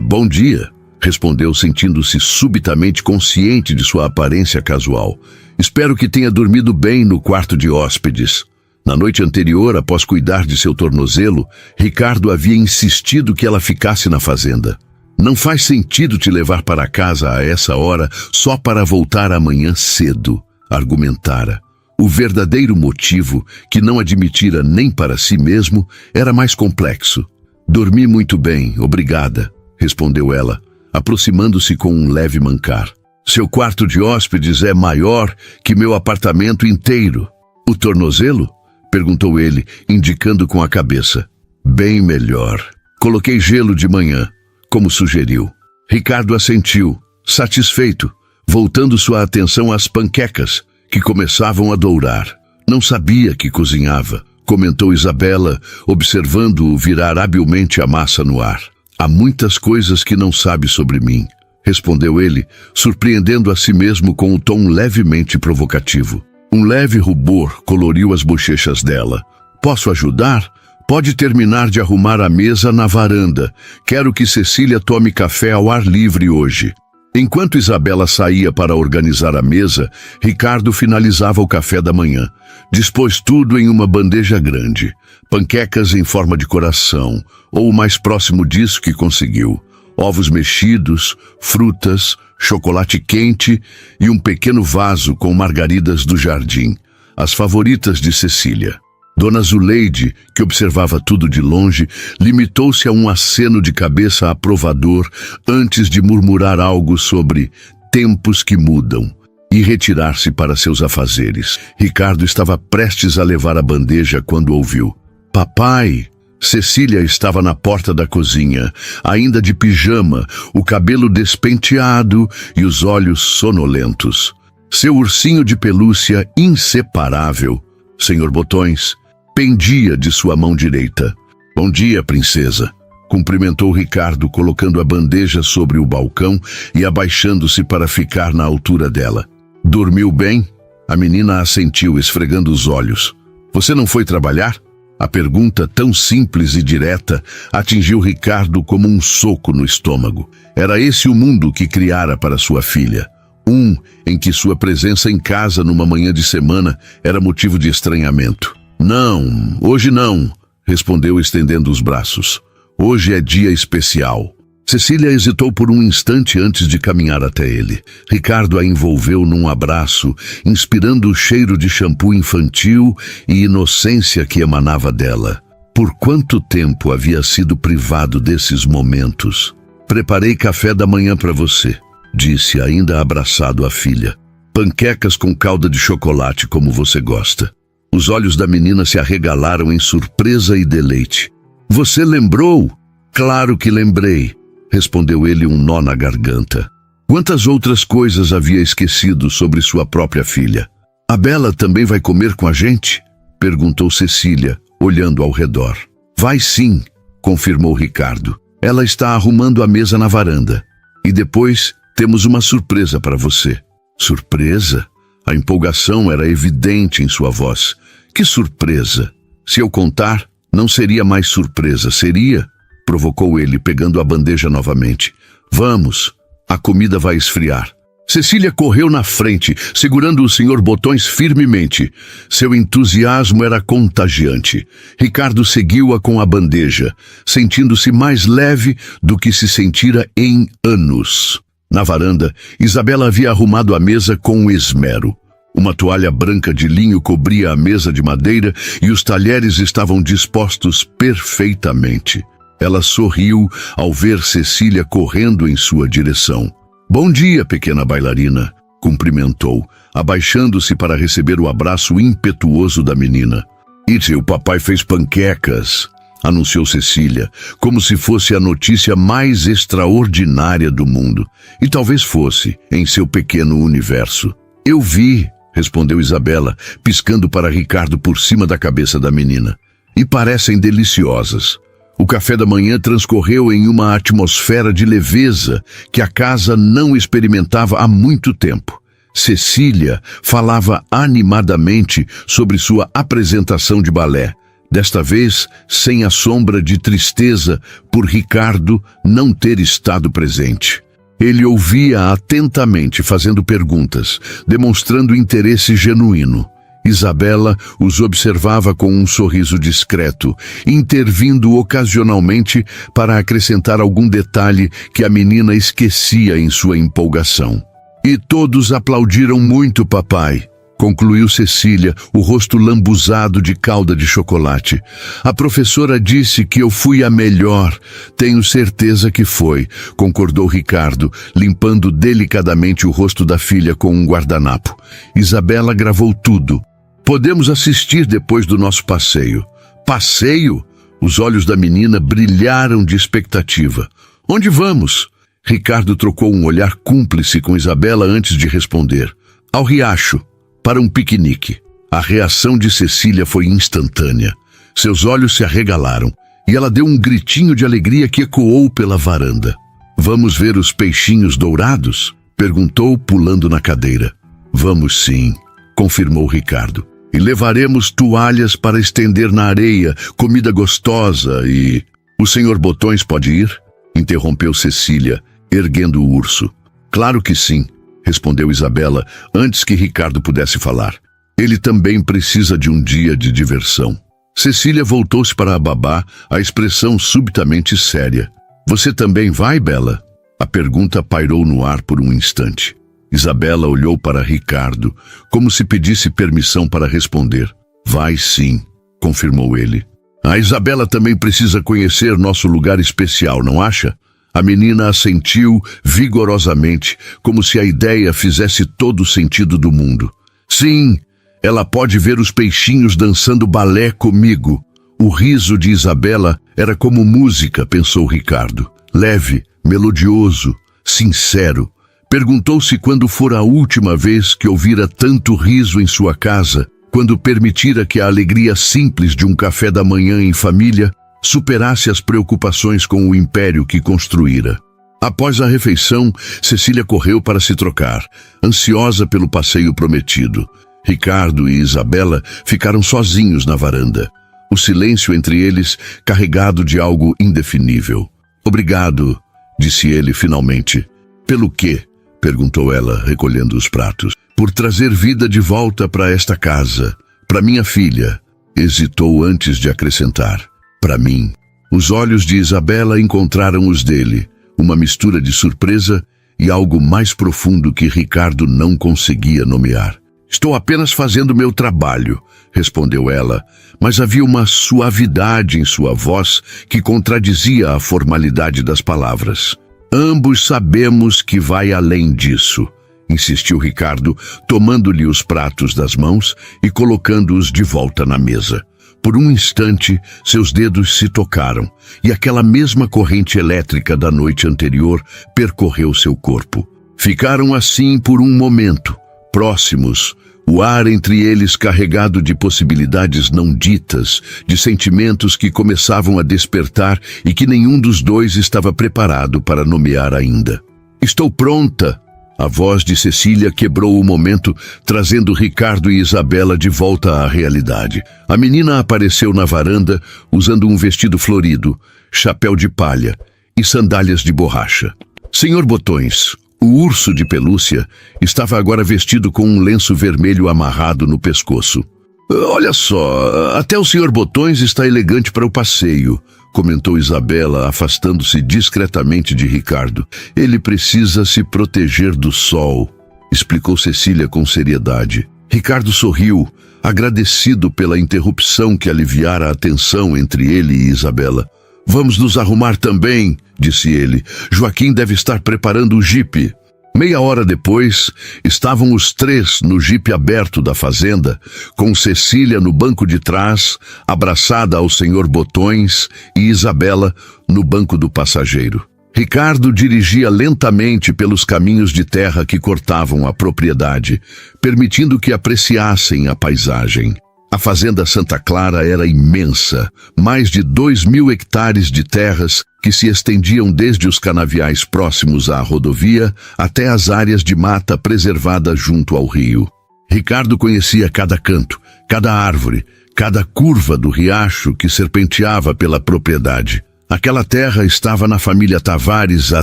Speaker 1: Bom dia, respondeu, sentindo-se subitamente consciente de sua aparência casual. Espero que tenha dormido bem no quarto de hóspedes. Na noite anterior, após cuidar de seu tornozelo, Ricardo havia insistido que ela ficasse na fazenda. Não faz sentido te levar para casa a essa hora só para voltar amanhã cedo, argumentara. O verdadeiro motivo, que não admitira nem para si mesmo, era mais complexo. Dormi muito bem, obrigada, respondeu ela, aproximando-se com um leve mancar. Seu quarto de hóspedes é maior que meu apartamento inteiro. O tornozelo? Perguntou ele, indicando com a cabeça. Bem melhor. Coloquei gelo de manhã, como sugeriu. Ricardo assentiu, satisfeito, voltando sua atenção às panquecas, que começavam a dourar. Não sabia que cozinhava, comentou Isabela, observando-o virar habilmente a massa no ar. Há muitas coisas que não sabe sobre mim, respondeu ele, surpreendendo a si mesmo com um tom levemente provocativo. Um leve rubor coloriu as bochechas dela. Posso ajudar? Pode terminar de arrumar a mesa na varanda. Quero que Cecília tome café ao ar livre hoje. Enquanto Isabela saía para organizar a mesa, Ricardo finalizava o café da manhã. Dispôs tudo em uma bandeja grande. Panquecas em forma de coração, ou o mais próximo disso que conseguiu. Ovos mexidos, frutas, chocolate quente e um pequeno vaso com margaridas do jardim, as favoritas de Cecília. Dona Zuleide, que observava tudo de longe, limitou-se a um aceno de cabeça aprovador antes de murmurar algo sobre tempos que mudam e retirar-se para seus afazeres. Ricardo estava prestes a levar a bandeja quando ouviu: "Papai!" Cecília estava na porta da cozinha, ainda de pijama, o cabelo despenteado e os olhos sonolentos. Seu ursinho de pelúcia inseparável, Sr. Botões, pendia de sua mão direita. "Bom dia, princesa", cumprimentou Ricardo, colocando a bandeja sobre o balcão e abaixando-se para ficar na altura dela. "Dormiu bem?" A menina assentiu, esfregando os olhos. "Você não foi trabalhar?" A pergunta, tão simples e direta, atingiu Ricardo como um soco no estômago. Era esse o mundo que criara para sua filha. Um em que sua presença em casa numa manhã de semana era motivo de estranhamento. "Não, hoje não", respondeu estendendo os braços. "Hoje é dia especial." Cecília hesitou por um instante antes de caminhar até ele. Ricardo a envolveu num abraço, inspirando o cheiro de shampoo infantil e inocência que emanava dela. Por quanto tempo havia sido privado desses momentos? "Preparei café da manhã para você", disse, ainda abraçado à filha. "Panquecas com calda de chocolate, como você gosta." Os olhos da menina se arregalaram em surpresa e deleite. "Você lembrou?" "Claro que lembrei", respondeu ele, um nó na garganta. Quantas outras coisas havia esquecido sobre sua própria filha? "A Bela também vai comer com a gente?" perguntou Cecília, olhando ao redor. "Vai sim", confirmou Ricardo. Ela está arrumando a mesa na varanda. E depois temos uma surpresa para você. Surpresa? A empolgação era evidente em sua voz. Que surpresa? Se eu contar, não seria mais surpresa, seria? Provocou ele, pegando a bandeja novamente. Vamos, a comida vai esfriar. Cecília correu na frente, segurando o Sr. Botões firmemente. Seu entusiasmo era contagiante. Ricardo seguiu-a com a bandeja, sentindo-se mais leve do que se sentira em anos. Na varanda, Isabela havia arrumado a mesa com esmero. Uma toalha branca de linho cobria a mesa de madeira e os talheres estavam dispostos perfeitamente. Ela sorriu ao ver Cecília correndo em sua direção. Bom dia, pequena bailarina, cumprimentou, abaixando-se para receber o abraço impetuoso da menina. E o papai fez panquecas, anunciou Cecília, como se fosse a notícia mais extraordinária do mundo. E talvez fosse, em seu pequeno universo. Eu vi, respondeu Isabela, piscando para Ricardo por cima da cabeça da menina. E parecem deliciosas. O café da manhã transcorreu em uma atmosfera de leveza que a casa não experimentava há muito tempo. Cecília falava animadamente sobre sua apresentação de balé, desta vez sem a sombra de tristeza por Ricardo não ter estado presente. Ele ouvia atentamente, fazendo perguntas, demonstrando interesse genuíno. Isabela os observava com um sorriso discreto, intervindo ocasionalmente para acrescentar algum detalhe que a menina esquecia em sua empolgação. E todos aplaudiram muito, papai, concluiu Cecília, o rosto lambuzado de calda de chocolate. A professora disse que eu fui a melhor. Tenho certeza que foi, concordou Ricardo, limpando delicadamente o rosto da filha com um guardanapo. Isabela gravou tudo. Podemos assistir depois do nosso passeio. Passeio? Os olhos da menina brilharam de expectativa. Onde vamos? Ricardo trocou um olhar cúmplice com Isabela antes de responder. Ao riacho, para um piquenique. A reação de Cecília foi instantânea. Seus olhos se arregalaram e ela deu um gritinho de alegria que ecoou pela varanda. Vamos ver os peixinhos dourados? Perguntou, pulando na cadeira. Vamos sim, confirmou Ricardo. E levaremos toalhas para estender na areia, comida gostosa e... O Sr. Botões pode ir? Interrompeu Cecília, erguendo o urso. Claro que sim, respondeu Isabela, antes que Ricardo pudesse falar. Ele também precisa de um dia de diversão. Cecília voltou-se para a babá, a expressão subitamente séria. Você também vai, Bela? A pergunta pairou no ar por um instante. Isabela olhou para Ricardo, como se pedisse permissão para responder. Vai sim, confirmou ele. A Isabela também precisa conhecer nosso lugar especial, não acha? A menina assentiu vigorosamente, como se a ideia fizesse todo o sentido do mundo. Sim, ela pode ver os peixinhos dançando balé comigo. O riso de Isabela era como música, pensou Ricardo. Leve, melodioso, sincero. Perguntou-se quando fora a última vez que ouvira tanto riso em sua casa, quando permitira que a alegria simples de um café da manhã em família superasse as preocupações com o império que construíra. Após a refeição, Cecília correu para se trocar, ansiosa pelo passeio prometido. Ricardo e Isabela ficaram sozinhos na varanda, o silêncio entre eles carregado de algo indefinível. Obrigado, disse ele finalmente. Pelo quê? Perguntou ela, recolhendo os pratos. Por trazer vida de volta para esta casa, para minha filha. Hesitou antes de acrescentar. Para mim. Os olhos de Isabela encontraram os dele, uma mistura de surpresa e algo mais profundo que Ricardo não conseguia nomear. Estou apenas fazendo meu trabalho, respondeu ela, mas havia uma suavidade em sua voz que contradizia a formalidade das palavras. Ambos sabemos que vai além disso, insistiu Ricardo, tomando-lhe os pratos das mãos e colocando-os de volta na mesa. Por um instante, seus dedos se tocaram, e aquela mesma corrente elétrica da noite anterior percorreu seu corpo. Ficaram assim por um momento, próximos, o ar entre eles carregado de possibilidades não ditas, de sentimentos que começavam a despertar e que nenhum dos dois estava preparado para nomear ainda. Estou pronta! A voz de Cecília quebrou o momento, trazendo Ricardo e Isabela de volta à realidade. A menina apareceu na varanda, usando um vestido florido, chapéu de palha e sandálias de borracha. Senhor Botões, o urso de pelúcia, estava agora vestido com um lenço vermelho amarrado no pescoço. Olha só, até o Senhor Botões está elegante para o passeio, comentou Isabela, afastando-se discretamente de Ricardo. Ele precisa se proteger do sol, explicou Cecília com seriedade. Ricardo sorriu, agradecido pela interrupção que aliviara a tensão entre ele e Isabela. Vamos nos arrumar também, disse ele. Joaquim deve estar preparando o jipe. Meia hora depois, estavam os três no jipe aberto da fazenda, com Cecília no banco de trás, abraçada ao Senhor Botões, e Isabela no banco do passageiro. Ricardo dirigia lentamente pelos caminhos de terra que cortavam a propriedade, permitindo que apreciassem a paisagem. A fazenda Santa Clara era imensa, mais de 2.000 hectares de terras que se estendiam desde os canaviais próximos à rodovia até as áreas de mata preservadas junto ao rio. Ricardo conhecia cada canto, cada árvore, cada curva do riacho que serpenteava pela propriedade. Aquela terra estava na família Tavares há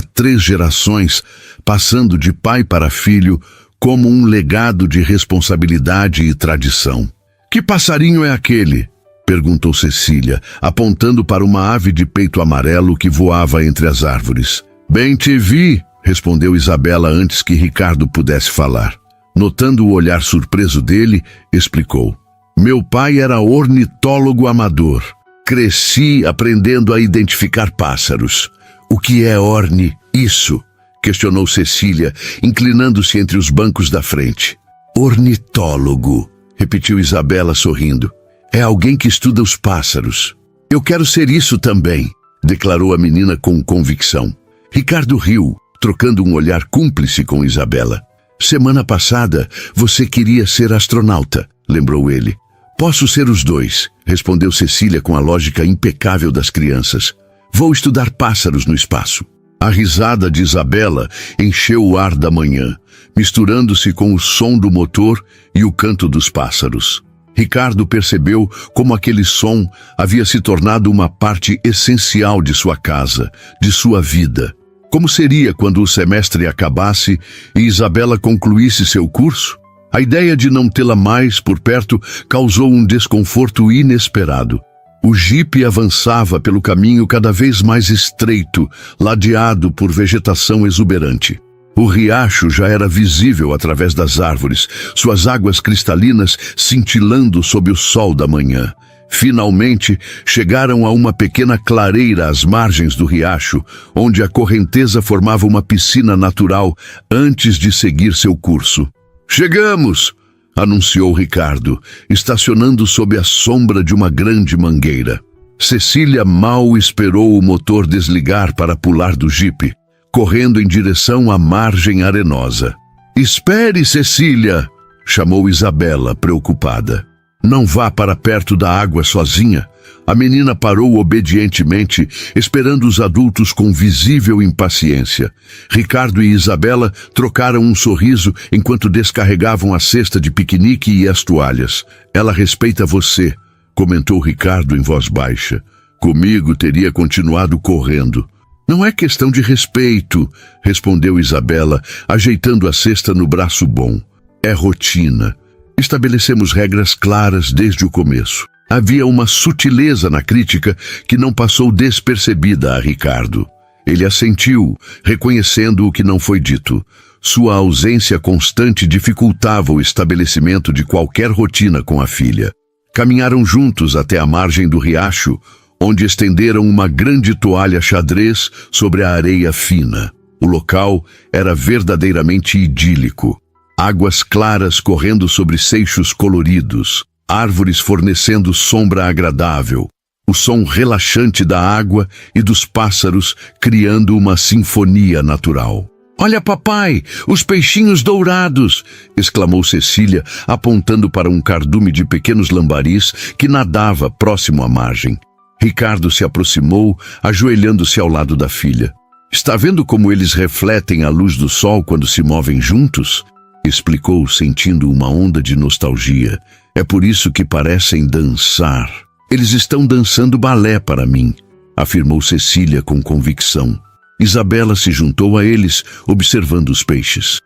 Speaker 1: 3 gerações, passando de pai para filho como um legado de responsabilidade e tradição. Que passarinho é aquele? Perguntou Cecília, apontando para uma ave de peito amarelo que voava entre as árvores. Bem te vi, respondeu Isabela antes que Ricardo pudesse falar. Notando o olhar surpreso dele, explicou. Meu pai era ornitólogo amador. Cresci aprendendo a identificar pássaros. O que é orni? Isso? Questionou Cecília, inclinando-se entre os bancos da frente. Ornitólogo, repetiu Isabela sorrindo. É alguém que estuda os pássaros. Eu quero ser isso também, declarou a menina com convicção. Ricardo riu, trocando um olhar cúmplice com Isabela. Semana passada, você queria ser astronauta, lembrou ele. Posso ser os dois, respondeu Cecília com a lógica impecável das crianças. Vou estudar pássaros no espaço. A risada de Isabela encheu o ar da manhã, misturando-se com o som do motor e o canto dos pássaros. Ricardo percebeu como aquele som havia se tornado uma parte essencial de sua casa, de sua vida. Como seria quando o semestre acabasse e Isabela concluísse seu curso? A ideia de não tê-la mais por perto causou um desconforto inesperado. O jipe avançava pelo caminho cada vez mais estreito, ladeado por vegetação exuberante. O riacho já era visível através das árvores, suas águas cristalinas cintilando sob o sol da manhã. Finalmente, chegaram a uma pequena clareira às margens do riacho, onde a correnteza formava uma piscina natural antes de seguir seu curso. Chegamos! Anunciou Ricardo, estacionando sob a sombra de uma grande mangueira. Cecília mal esperou o motor desligar para pular do jipe, correndo em direção à margem arenosa. Espere, Cecília! Chamou Isabela, preocupada. Não vá para perto da água sozinha. A menina parou obedientemente, esperando os adultos com visível impaciência. Ricardo e Isabela trocaram um sorriso enquanto descarregavam a cesta de piquenique e as toalhas. Ela respeita você, comentou Ricardo em voz baixa. Comigo teria continuado correndo. Não é questão de respeito, respondeu Isabela, ajeitando a cesta no braço bom. É rotina. Estabelecemos regras claras desde o começo. Havia uma sutileza na crítica que não passou despercebida a Ricardo. Ele assentiu, reconhecendo o que não foi dito. Sua ausência constante dificultava o estabelecimento de qualquer rotina com a filha. Caminharam juntos até a margem do riacho, onde estenderam uma grande toalha xadrez sobre a areia fina. O local era verdadeiramente idílico. Águas claras correndo sobre seixos coloridos, árvores fornecendo sombra agradável, o som relaxante da água e dos pássaros criando uma sinfonia natural. Olha, papai, os peixinhos dourados! Exclamou Cecília, apontando para um cardume de pequenos lambaris que nadava próximo à margem. Ricardo se aproximou, ajoelhando-se ao lado da filha. Está vendo como eles refletem a luz do sol quando se movem juntos? Explicou, sentindo uma onda de nostalgia. É por isso que parecem dançar. Eles estão dançando balé para mim, afirmou Cecília com convicção. Isabela se juntou a eles, observando os peixes.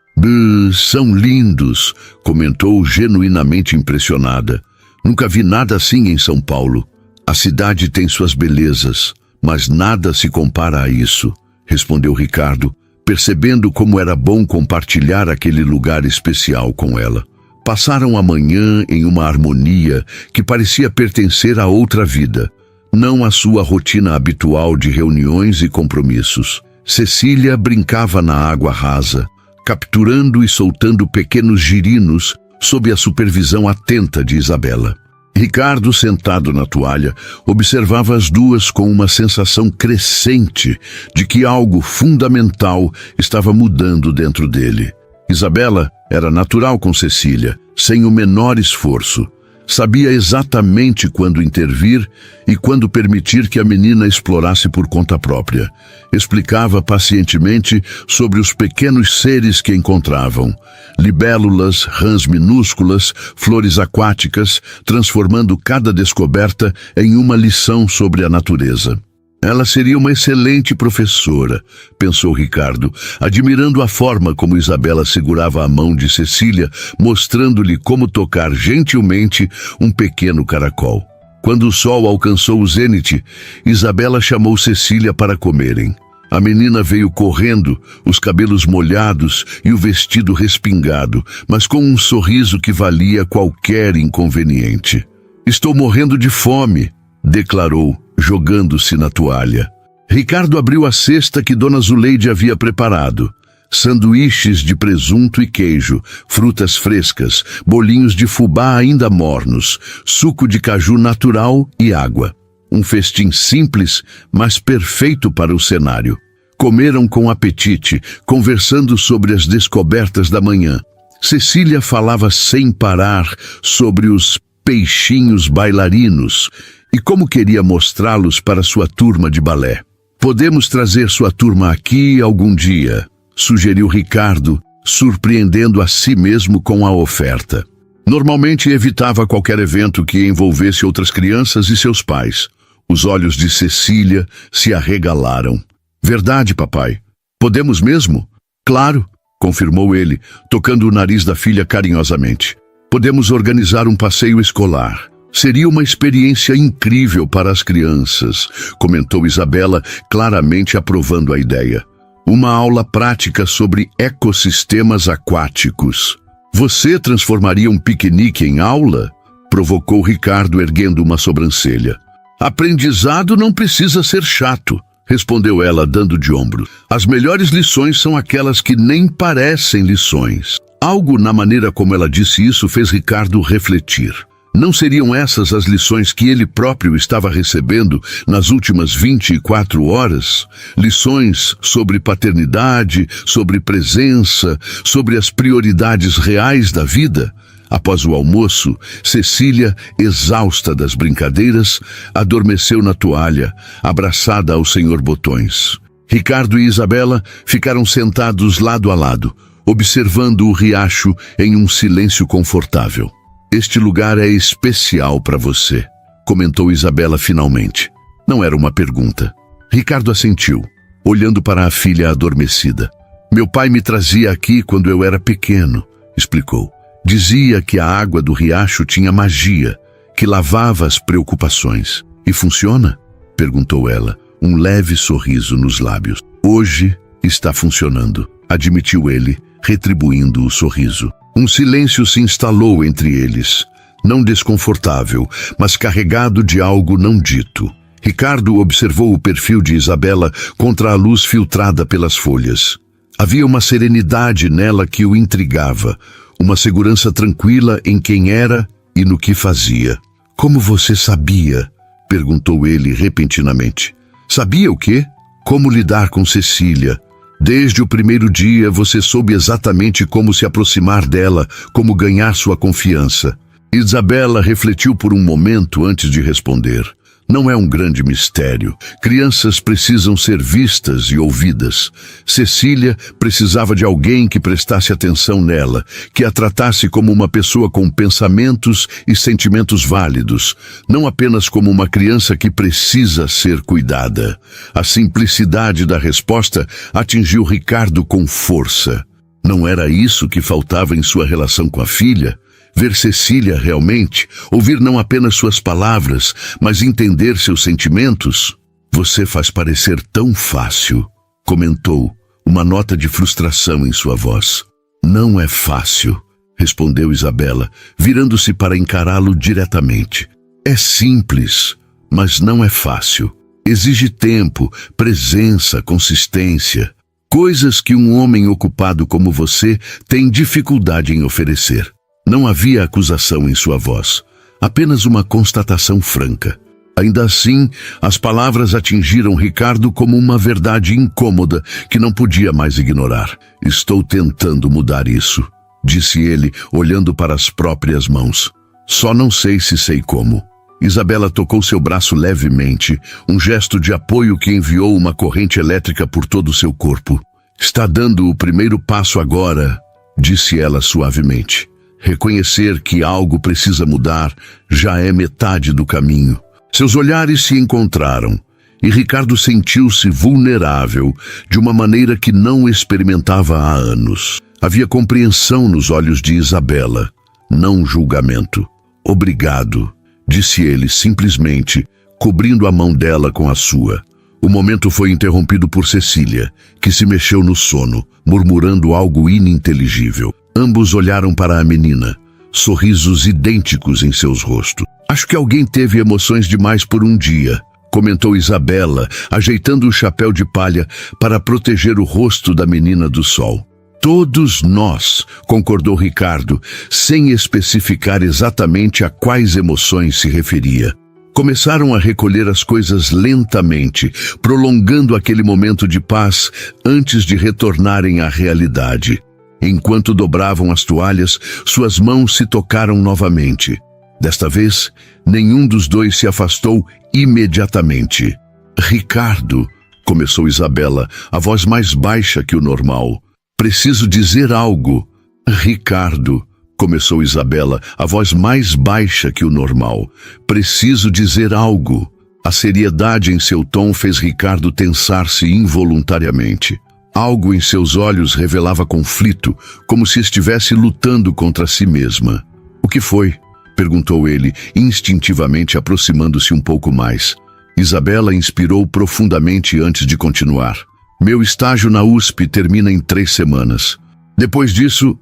Speaker 1: São lindos, comentou genuinamente impressionada. Nunca vi nada assim em São Paulo. A cidade tem suas belezas, mas nada se compara a isso, respondeu Ricardo, percebendo como era bom compartilhar aquele lugar especial com ela. Passaram a manhã em uma harmonia que parecia pertencer a outra vida, não à sua rotina habitual de reuniões e compromissos. Cecília brincava na água rasa, capturando e soltando pequenos girinos sob a supervisão atenta de Isabela. Ricardo, sentado na toalha, observava as duas com uma sensação crescente de que algo fundamental estava mudando dentro dele. Isabela era natural com Cecília, sem o menor esforço. Sabia exatamente quando intervir e quando permitir que a menina explorasse por conta própria. Explicava pacientemente sobre os pequenos seres que encontravam. Libélulas, rãs minúsculas, flores aquáticas, transformando cada descoberta em uma lição sobre a natureza. Ela seria uma excelente professora, pensou Ricardo, admirando a forma como Isabela segurava a mão de Cecília, mostrando-lhe como tocar gentilmente um pequeno caracol. Quando o sol alcançou o zênite, Isabela chamou Cecília para comerem. A menina veio correndo, os cabelos molhados e o vestido respingado, mas com um sorriso que valia qualquer inconveniente. Estou morrendo de fome, declarou, jogando-se na toalha. Ricardo abriu a cesta que Dona Zuleide havia preparado. Sanduíches de presunto e queijo, frutas frescas, bolinhos de fubá ainda mornos, suco de caju natural e água. Um festim simples, mas perfeito para o cenário. Comeram com apetite, conversando sobre as descobertas da manhã. Cecília falava sem parar sobre os peixinhos bailarinos e como queria mostrá-los para sua turma de balé. Podemos trazer sua turma aqui algum dia, sugeriu Ricardo, surpreendendo a si mesmo com a oferta. Normalmente evitava qualquer evento que envolvesse outras crianças e seus pais. Os olhos de Cecília se arregalaram. Verdade, papai. Podemos mesmo? Claro, confirmou ele, tocando o nariz da filha carinhosamente. Podemos organizar um passeio escolar. Seria uma experiência incrível para as crianças, comentou Isabela, claramente aprovando a ideia. Uma aula prática sobre ecossistemas aquáticos. Você transformaria um piquenique em aula? Provocou Ricardo, erguendo uma sobrancelha. Aprendizado não precisa ser chato, respondeu ela, dando de ombro. As melhores lições são aquelas que nem parecem lições. Algo na maneira como ela disse isso fez Ricardo refletir. Não seriam essas as lições que ele próprio estava recebendo nas últimas 24 horas? Lições sobre paternidade, sobre presença, sobre as prioridades reais da vida? Após o almoço, Cecília, exausta das brincadeiras, adormeceu na toalha, abraçada ao Sr. Botões. Ricardo e Isabela ficaram sentados lado a lado, observando o riacho em um silêncio confortável. Este lugar é especial para você, comentou Isabela finalmente. Não era uma pergunta. Ricardo assentiu, olhando para a filha adormecida. Meu pai me trazia aqui quando eu era pequeno, explicou. Dizia que a água do riacho tinha magia, que lavava as preocupações. E funciona? Perguntou ela, um leve sorriso nos lábios. Hoje está funcionando, admitiu ele, retribuindo o sorriso. Um silêncio se instalou entre eles, não desconfortável, mas carregado de algo não dito. Ricardo observou o perfil de Isabela contra a luz filtrada pelas folhas. Havia uma serenidade nela que o intrigava, uma segurança tranquila em quem era e no que fazia. Como você sabia? Perguntou ele repentinamente. Sabia o quê? Como lidar com Cecília? Desde o primeiro dia, você soube exatamente como se aproximar dela, como ganhar sua confiança. Isabela refletiu por um momento antes de responder. Não é um grande mistério. Crianças precisam ser vistas e ouvidas. Cecília precisava de alguém que prestasse atenção nela, que a tratasse como uma pessoa com pensamentos e sentimentos válidos, não apenas como uma criança que precisa ser cuidada. A simplicidade da resposta atingiu Ricardo com força. Não era isso que faltava em sua relação com a filha? Ver Cecília realmente, ouvir não apenas suas palavras, mas entender seus sentimentos? Você faz parecer tão fácil, comentou, uma nota de frustração em sua voz. Não é fácil, respondeu Isabela, virando-se para encará-lo diretamente. É simples, mas não é fácil. Exige tempo, presença, consistência. Coisas que um homem ocupado como você tem dificuldade em oferecer. Não havia acusação em sua voz, apenas uma constatação franca. Ainda assim, as palavras atingiram Ricardo como uma verdade incômoda que não podia mais ignorar. Estou tentando mudar isso, disse ele, olhando para as próprias mãos. Só não sei se sei como. Isabela tocou seu braço levemente, um gesto de apoio que enviou uma corrente elétrica por todo o seu corpo. Está dando o primeiro passo agora, disse ela suavemente. Reconhecer que algo precisa mudar já é metade do caminho. Seus olhares se encontraram e Ricardo sentiu-se vulnerável de uma maneira que não experimentava há anos. Havia compreensão nos olhos de Isabela, não julgamento. Obrigado, disse ele simplesmente, cobrindo a mão dela com a sua. O momento foi interrompido por Cecília, que se mexeu no sono, murmurando algo ininteligível. Ambos olharam para a menina, sorrisos idênticos em seus rostos. Acho que alguém teve emoções demais por um dia, comentou Isabela, ajeitando o chapéu de palha para proteger o rosto da menina do sol. Todos nós, concordou Ricardo, sem especificar exatamente a quais emoções se referia. Começaram a recolher as coisas lentamente, prolongando aquele momento de paz antes de retornarem à realidade. Enquanto dobravam as toalhas, suas mãos se tocaram novamente. Desta vez, nenhum dos dois se afastou imediatamente. Ricardo, começou Isabela, a voz mais baixa que o normal. Preciso dizer algo. Ricardo, começou Isabela, a voz mais baixa que o normal. Preciso dizer algo. A seriedade em seu tom fez Ricardo tensar-se involuntariamente. Algo em seus olhos revelava conflito, como se estivesse lutando contra si mesma. O que foi? Perguntou ele, instintivamente aproximando-se um pouco mais. Isabela inspirou profundamente antes de continuar. Meu estágio na USP termina em 3 semanas. Depois disso,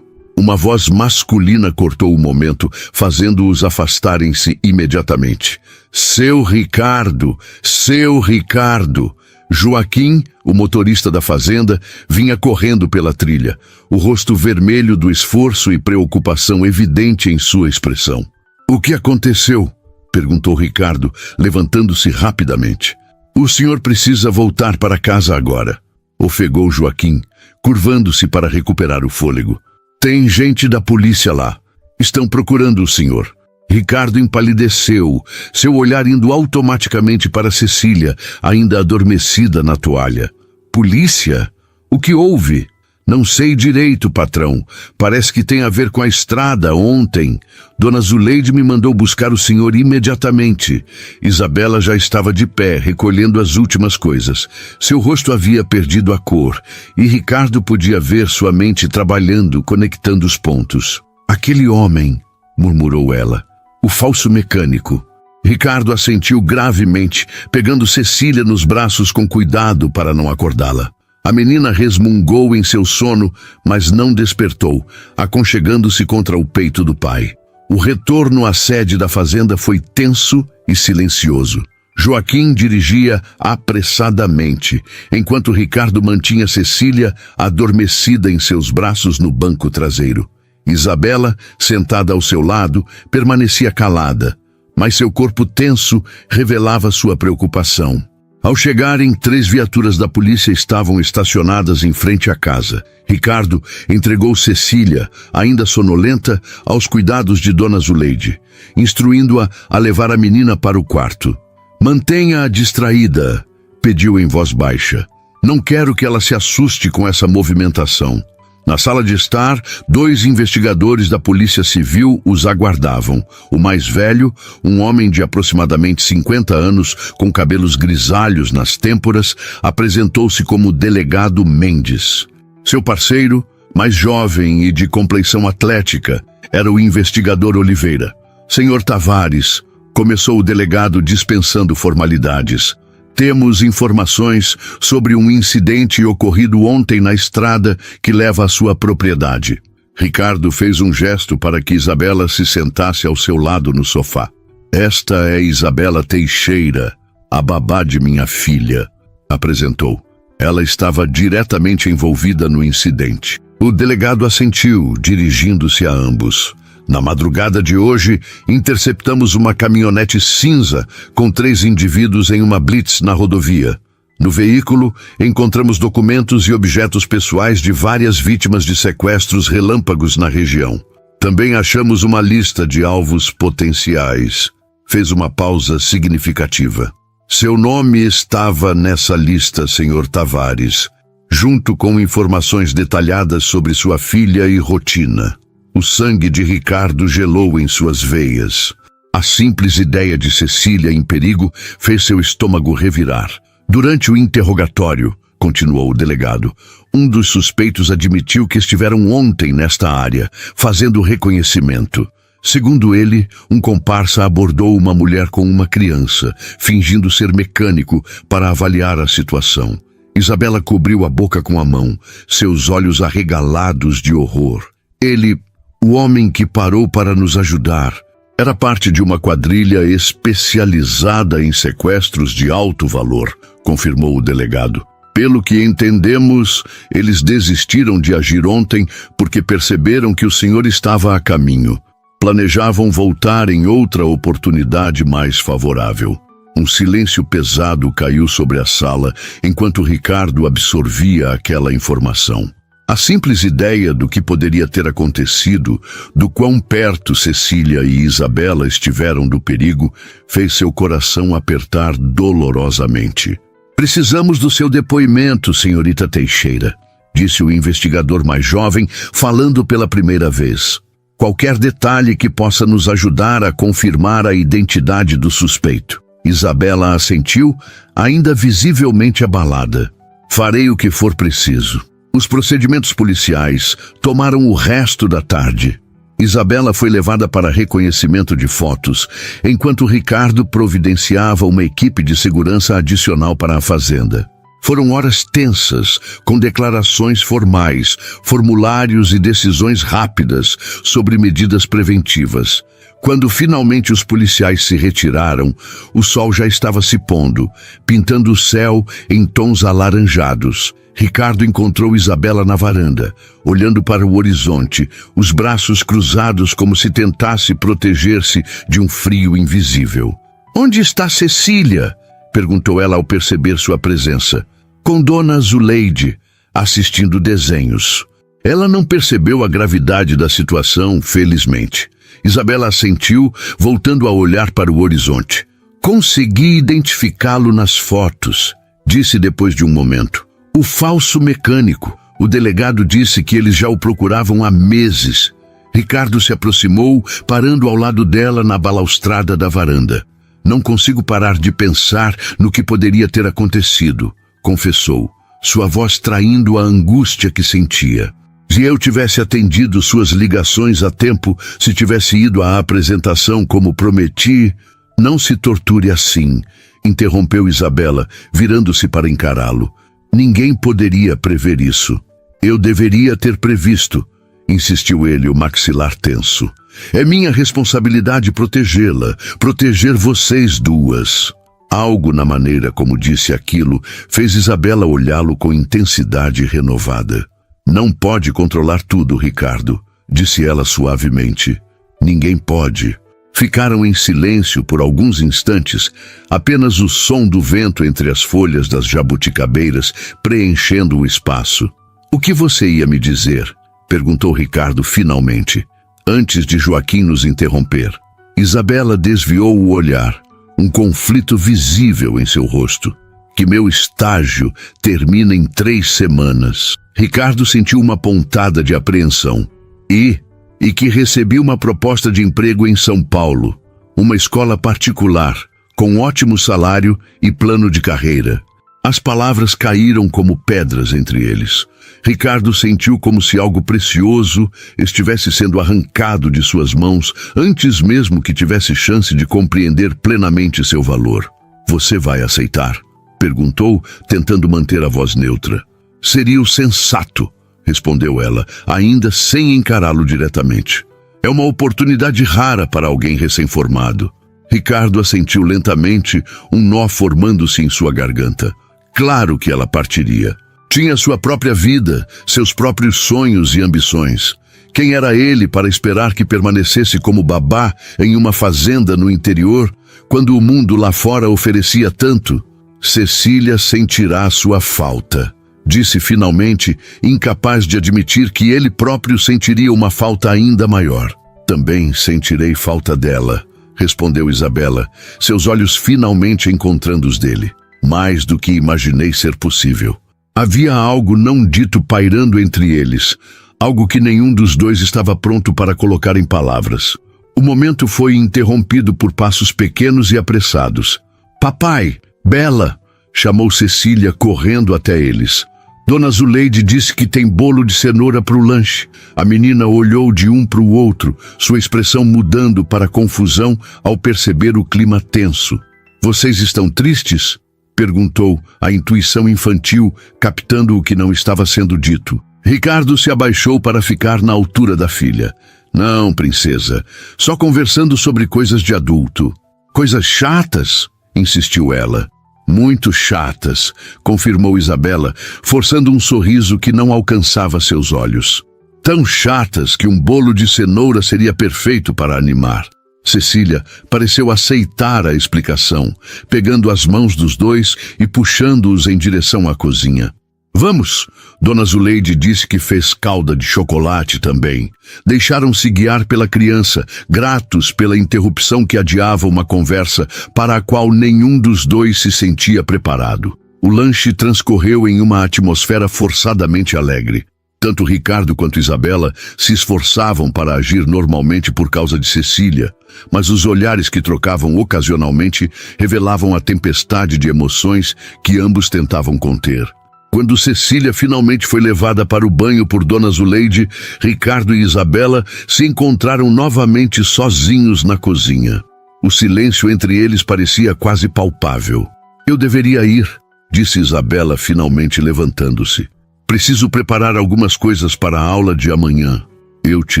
Speaker 1: Uma voz masculina cortou o momento, fazendo-os afastarem-se imediatamente. Seu Ricardo! Seu Ricardo! Joaquim, o motorista da fazenda, vinha correndo pela trilha, o rosto vermelho do esforço e preocupação evidente em sua expressão. O que aconteceu? Perguntou Ricardo, levantando-se rapidamente. O senhor precisa voltar para casa agora, ofegou Joaquim, curvando-se para recuperar o fôlego. Tem gente da polícia lá. Estão procurando o senhor. Ricardo empalideceu, seu olhar indo automaticamente para Cecília, ainda adormecida na toalha. Polícia? O que houve? Não sei direito, patrão. Parece que tem a ver com a estrada ontem. Dona Zuleide me mandou buscar o senhor imediatamente. Isabela já estava de pé, recolhendo as últimas coisas. Seu rosto havia perdido a cor, e Ricardo podia ver sua mente trabalhando, conectando os pontos. Aquele homem, murmurou ela. O falso mecânico. Ricardo assentiu gravemente, pegando Cecília nos braços com cuidado para não acordá-la. A menina resmungou em seu sono, mas não despertou, aconchegando-se contra o peito do pai. O retorno à sede da fazenda foi tenso e silencioso. Joaquim dirigia apressadamente, enquanto Ricardo mantinha Cecília adormecida em seus braços no banco traseiro. Isabela, sentada ao seu lado, permanecia calada, mas seu corpo tenso revelava sua preocupação. Ao chegarem, 3 viaturas da polícia estavam estacionadas em frente à casa. Ricardo entregou Cecília, ainda sonolenta, aos cuidados de Dona Zuleide, instruindo-a a levar a menina para o quarto. Mantenha-a distraída, pediu em voz baixa. Não quero que ela se assuste com essa movimentação. Na sala de estar, 2 investigadores da Polícia Civil os aguardavam. O mais velho, um homem de aproximadamente 50 anos, com cabelos grisalhos nas têmporas, apresentou-se como delegado Mendes. Seu parceiro, mais jovem e de compleição atlética, era o investigador Oliveira. Senhor Tavares, começou o delegado dispensando formalidades. Temos informações sobre um incidente ocorrido ontem na estrada que leva à sua propriedade. Ricardo fez um gesto para que Isabela se sentasse ao seu lado no sofá. Esta é Isabela Teixeira, a babá de minha filha, apresentou. Ela estava diretamente envolvida no incidente. O delegado assentiu, dirigindo-se a ambos. Na madrugada de hoje, interceptamos uma caminhonete cinza com 3 indivíduos em uma blitz na rodovia. No veículo, encontramos documentos e objetos pessoais de várias vítimas de sequestros relâmpagos na região. Também achamos uma lista de alvos potenciais. Fez uma pausa significativa. Seu nome estava nessa lista, Sr. Tavares, junto com informações detalhadas sobre sua filha e rotina. O sangue de Ricardo gelou em suas veias. A simples ideia de Cecília em perigo fez seu estômago revirar. Durante o interrogatório, continuou o delegado, um dos suspeitos admitiu que estiveram ontem nesta área, fazendo reconhecimento. Segundo ele, um comparsa abordou uma mulher com uma criança, fingindo ser mecânico para avaliar a situação. Isabela cobriu a boca com a mão, seus olhos arregalados de horror. Ele, o homem que parou para nos ajudar, era parte de uma quadrilha especializada em sequestros de alto valor, confirmou o delegado. Pelo que entendemos, eles desistiram de agir ontem porque perceberam que o senhor estava a caminho. Planejavam voltar em outra oportunidade mais favorável. Um silêncio pesado caiu sobre a sala enquanto Ricardo absorvia aquela informação. A simples ideia do que poderia ter acontecido, do quão perto Cecília e Isabela estiveram do perigo, fez seu coração apertar dolorosamente. Precisamos do seu depoimento, senhorita Teixeira, disse o investigador mais jovem, falando pela primeira vez. Qualquer detalhe que possa nos ajudar a confirmar a identidade do suspeito. Isabela assentiu, ainda visivelmente abalada. Farei o que for preciso. Os procedimentos policiais tomaram o resto da tarde. Isabela foi levada para reconhecimento de fotos, enquanto Ricardo providenciava uma equipe de segurança adicional para a fazenda. Foram horas tensas, com declarações formais, formulários e decisões rápidas sobre medidas preventivas. Quando finalmente os policiais se retiraram, o sol já estava se pondo, pintando o céu em tons alaranjados. Ricardo encontrou Isabela na varanda, olhando para o horizonte, os braços cruzados como se tentasse proteger-se de um frio invisível. "Onde está Cecília?" perguntou ela ao perceber sua presença. "Com Dona Zuleide, assistindo desenhos." Ela não percebeu a gravidade da situação, felizmente. Isabela assentiu, voltando a olhar para o horizonte. "Consegui identificá-lo nas fotos", disse depois de um momento. "O falso mecânico." O delegado disse que eles já o procuravam há meses. Ricardo se aproximou, parando ao lado dela na balaustrada da varanda. "Não consigo parar de pensar no que poderia ter acontecido", confessou, sua voz traindo a angústia que sentia. "Se eu tivesse atendido suas ligações a tempo, se tivesse ido à apresentação como prometi..." "Não se torture assim", interrompeu Isabela, virando-se para encará-lo. "Ninguém poderia prever isso." "Eu deveria ter previsto", insistiu ele, o maxilar tenso. "É minha responsabilidade protegê-la, proteger vocês duas." Algo na maneira como disse aquilo fez Isabela olhá-lo com intensidade renovada. "Não pode controlar tudo, Ricardo", disse ela suavemente. "Ninguém pode." Ficaram em silêncio por alguns instantes, apenas o som do vento entre as folhas das jabuticabeiras preenchendo o espaço. "O que você ia me dizer?" perguntou Ricardo finalmente, antes de Joaquim nos interromper. Isabela desviou o olhar, um conflito visível em seu rosto. "Que meu estágio termina em 3 semanas. Ricardo sentiu uma pontada de apreensão. E que recebi uma proposta de emprego em São Paulo, uma escola particular, com ótimo salário e plano de carreira. As palavras caíram como pedras entre eles. Ricardo sentiu como se algo precioso estivesse sendo arrancado de suas mãos antes mesmo que tivesse chance de compreender plenamente seu valor. "Você vai aceitar?" perguntou, tentando manter a voz neutra. "Seria o sensato", respondeu ela, ainda sem encará-lo diretamente. "É uma oportunidade rara para alguém recém-formado." Ricardo assentiu lentamente, um nó formando-se em sua garganta. Claro que ela partiria. Tinha sua própria vida, seus próprios sonhos e ambições. Quem era ele para esperar que permanecesse como babá em uma fazenda no interior, quando o mundo lá fora oferecia tanto? "Cecília sentirá sua falta", disse finalmente, incapaz de admitir que ele próprio sentiria uma falta ainda maior. "Também sentirei falta dela", respondeu Isabela, seus olhos finalmente encontrando os dele. "Mais do que imaginei ser possível." Havia algo não dito pairando entre eles, algo que nenhum dos dois estava pronto para colocar em palavras. O momento foi interrompido por passos pequenos e apressados. "Papai, Bela!" chamou Cecília correndo até eles. "Dona Zuleide disse que tem bolo de cenoura para o lanche." A menina olhou de um para o outro, sua expressão mudando para confusão ao perceber o clima tenso. "Vocês estão tristes?" perguntou, a intuição infantil captando o que não estava sendo dito. Ricardo se abaixou para ficar na altura da filha. "Não, princesa, só conversando sobre coisas de adulto." "Coisas chatas?" insistiu ela. "Muito chatas", confirmou Isabela, forçando um sorriso que não alcançava seus olhos. "Tão chatas que um bolo de cenoura seria perfeito para animar." Cecília pareceu aceitar a explicação, pegando as mãos dos dois e puxando-os em direção à cozinha. "Vamos!" Dona Zuleide disse que fez calda de chocolate também. Deixaram-se guiar pela criança, gratos pela interrupção que adiava uma conversa para a qual nenhum dos dois se sentia preparado. O lanche transcorreu em uma atmosfera forçadamente alegre. Tanto Ricardo quanto Isabela se esforçavam para agir normalmente por causa de Cecília, mas os olhares que trocavam ocasionalmente revelavam a tempestade de emoções que ambos tentavam conter. Quando Cecília finalmente foi levada para o banho por Dona Zuleide, Ricardo e Isabela se encontraram novamente sozinhos na cozinha. O silêncio entre eles parecia quase palpável. "Eu deveria ir", disse Isabela finalmente levantando-se. "Preciso preparar algumas coisas para a aula de amanhã." "Eu te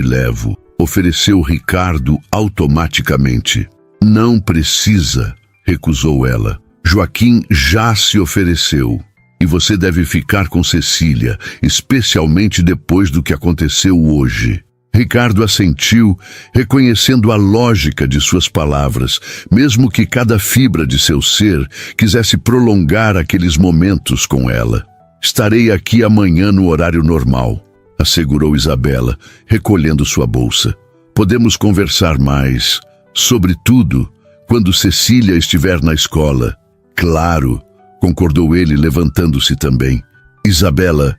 Speaker 1: levo", ofereceu Ricardo automaticamente. "Não precisa", recusou ela. "Joaquim já se ofereceu. E você deve ficar com Cecília, especialmente depois do que aconteceu hoje." Ricardo assentiu, reconhecendo a lógica de suas palavras, mesmo que cada fibra de seu ser quisesse prolongar aqueles momentos com ela. "Estarei aqui amanhã no horário normal", assegurou Isabela, recolhendo sua bolsa. "Podemos conversar mais, sobretudo quando Cecília estiver na escola." "Claro", concordou ele, levantando-se também. "Isabela,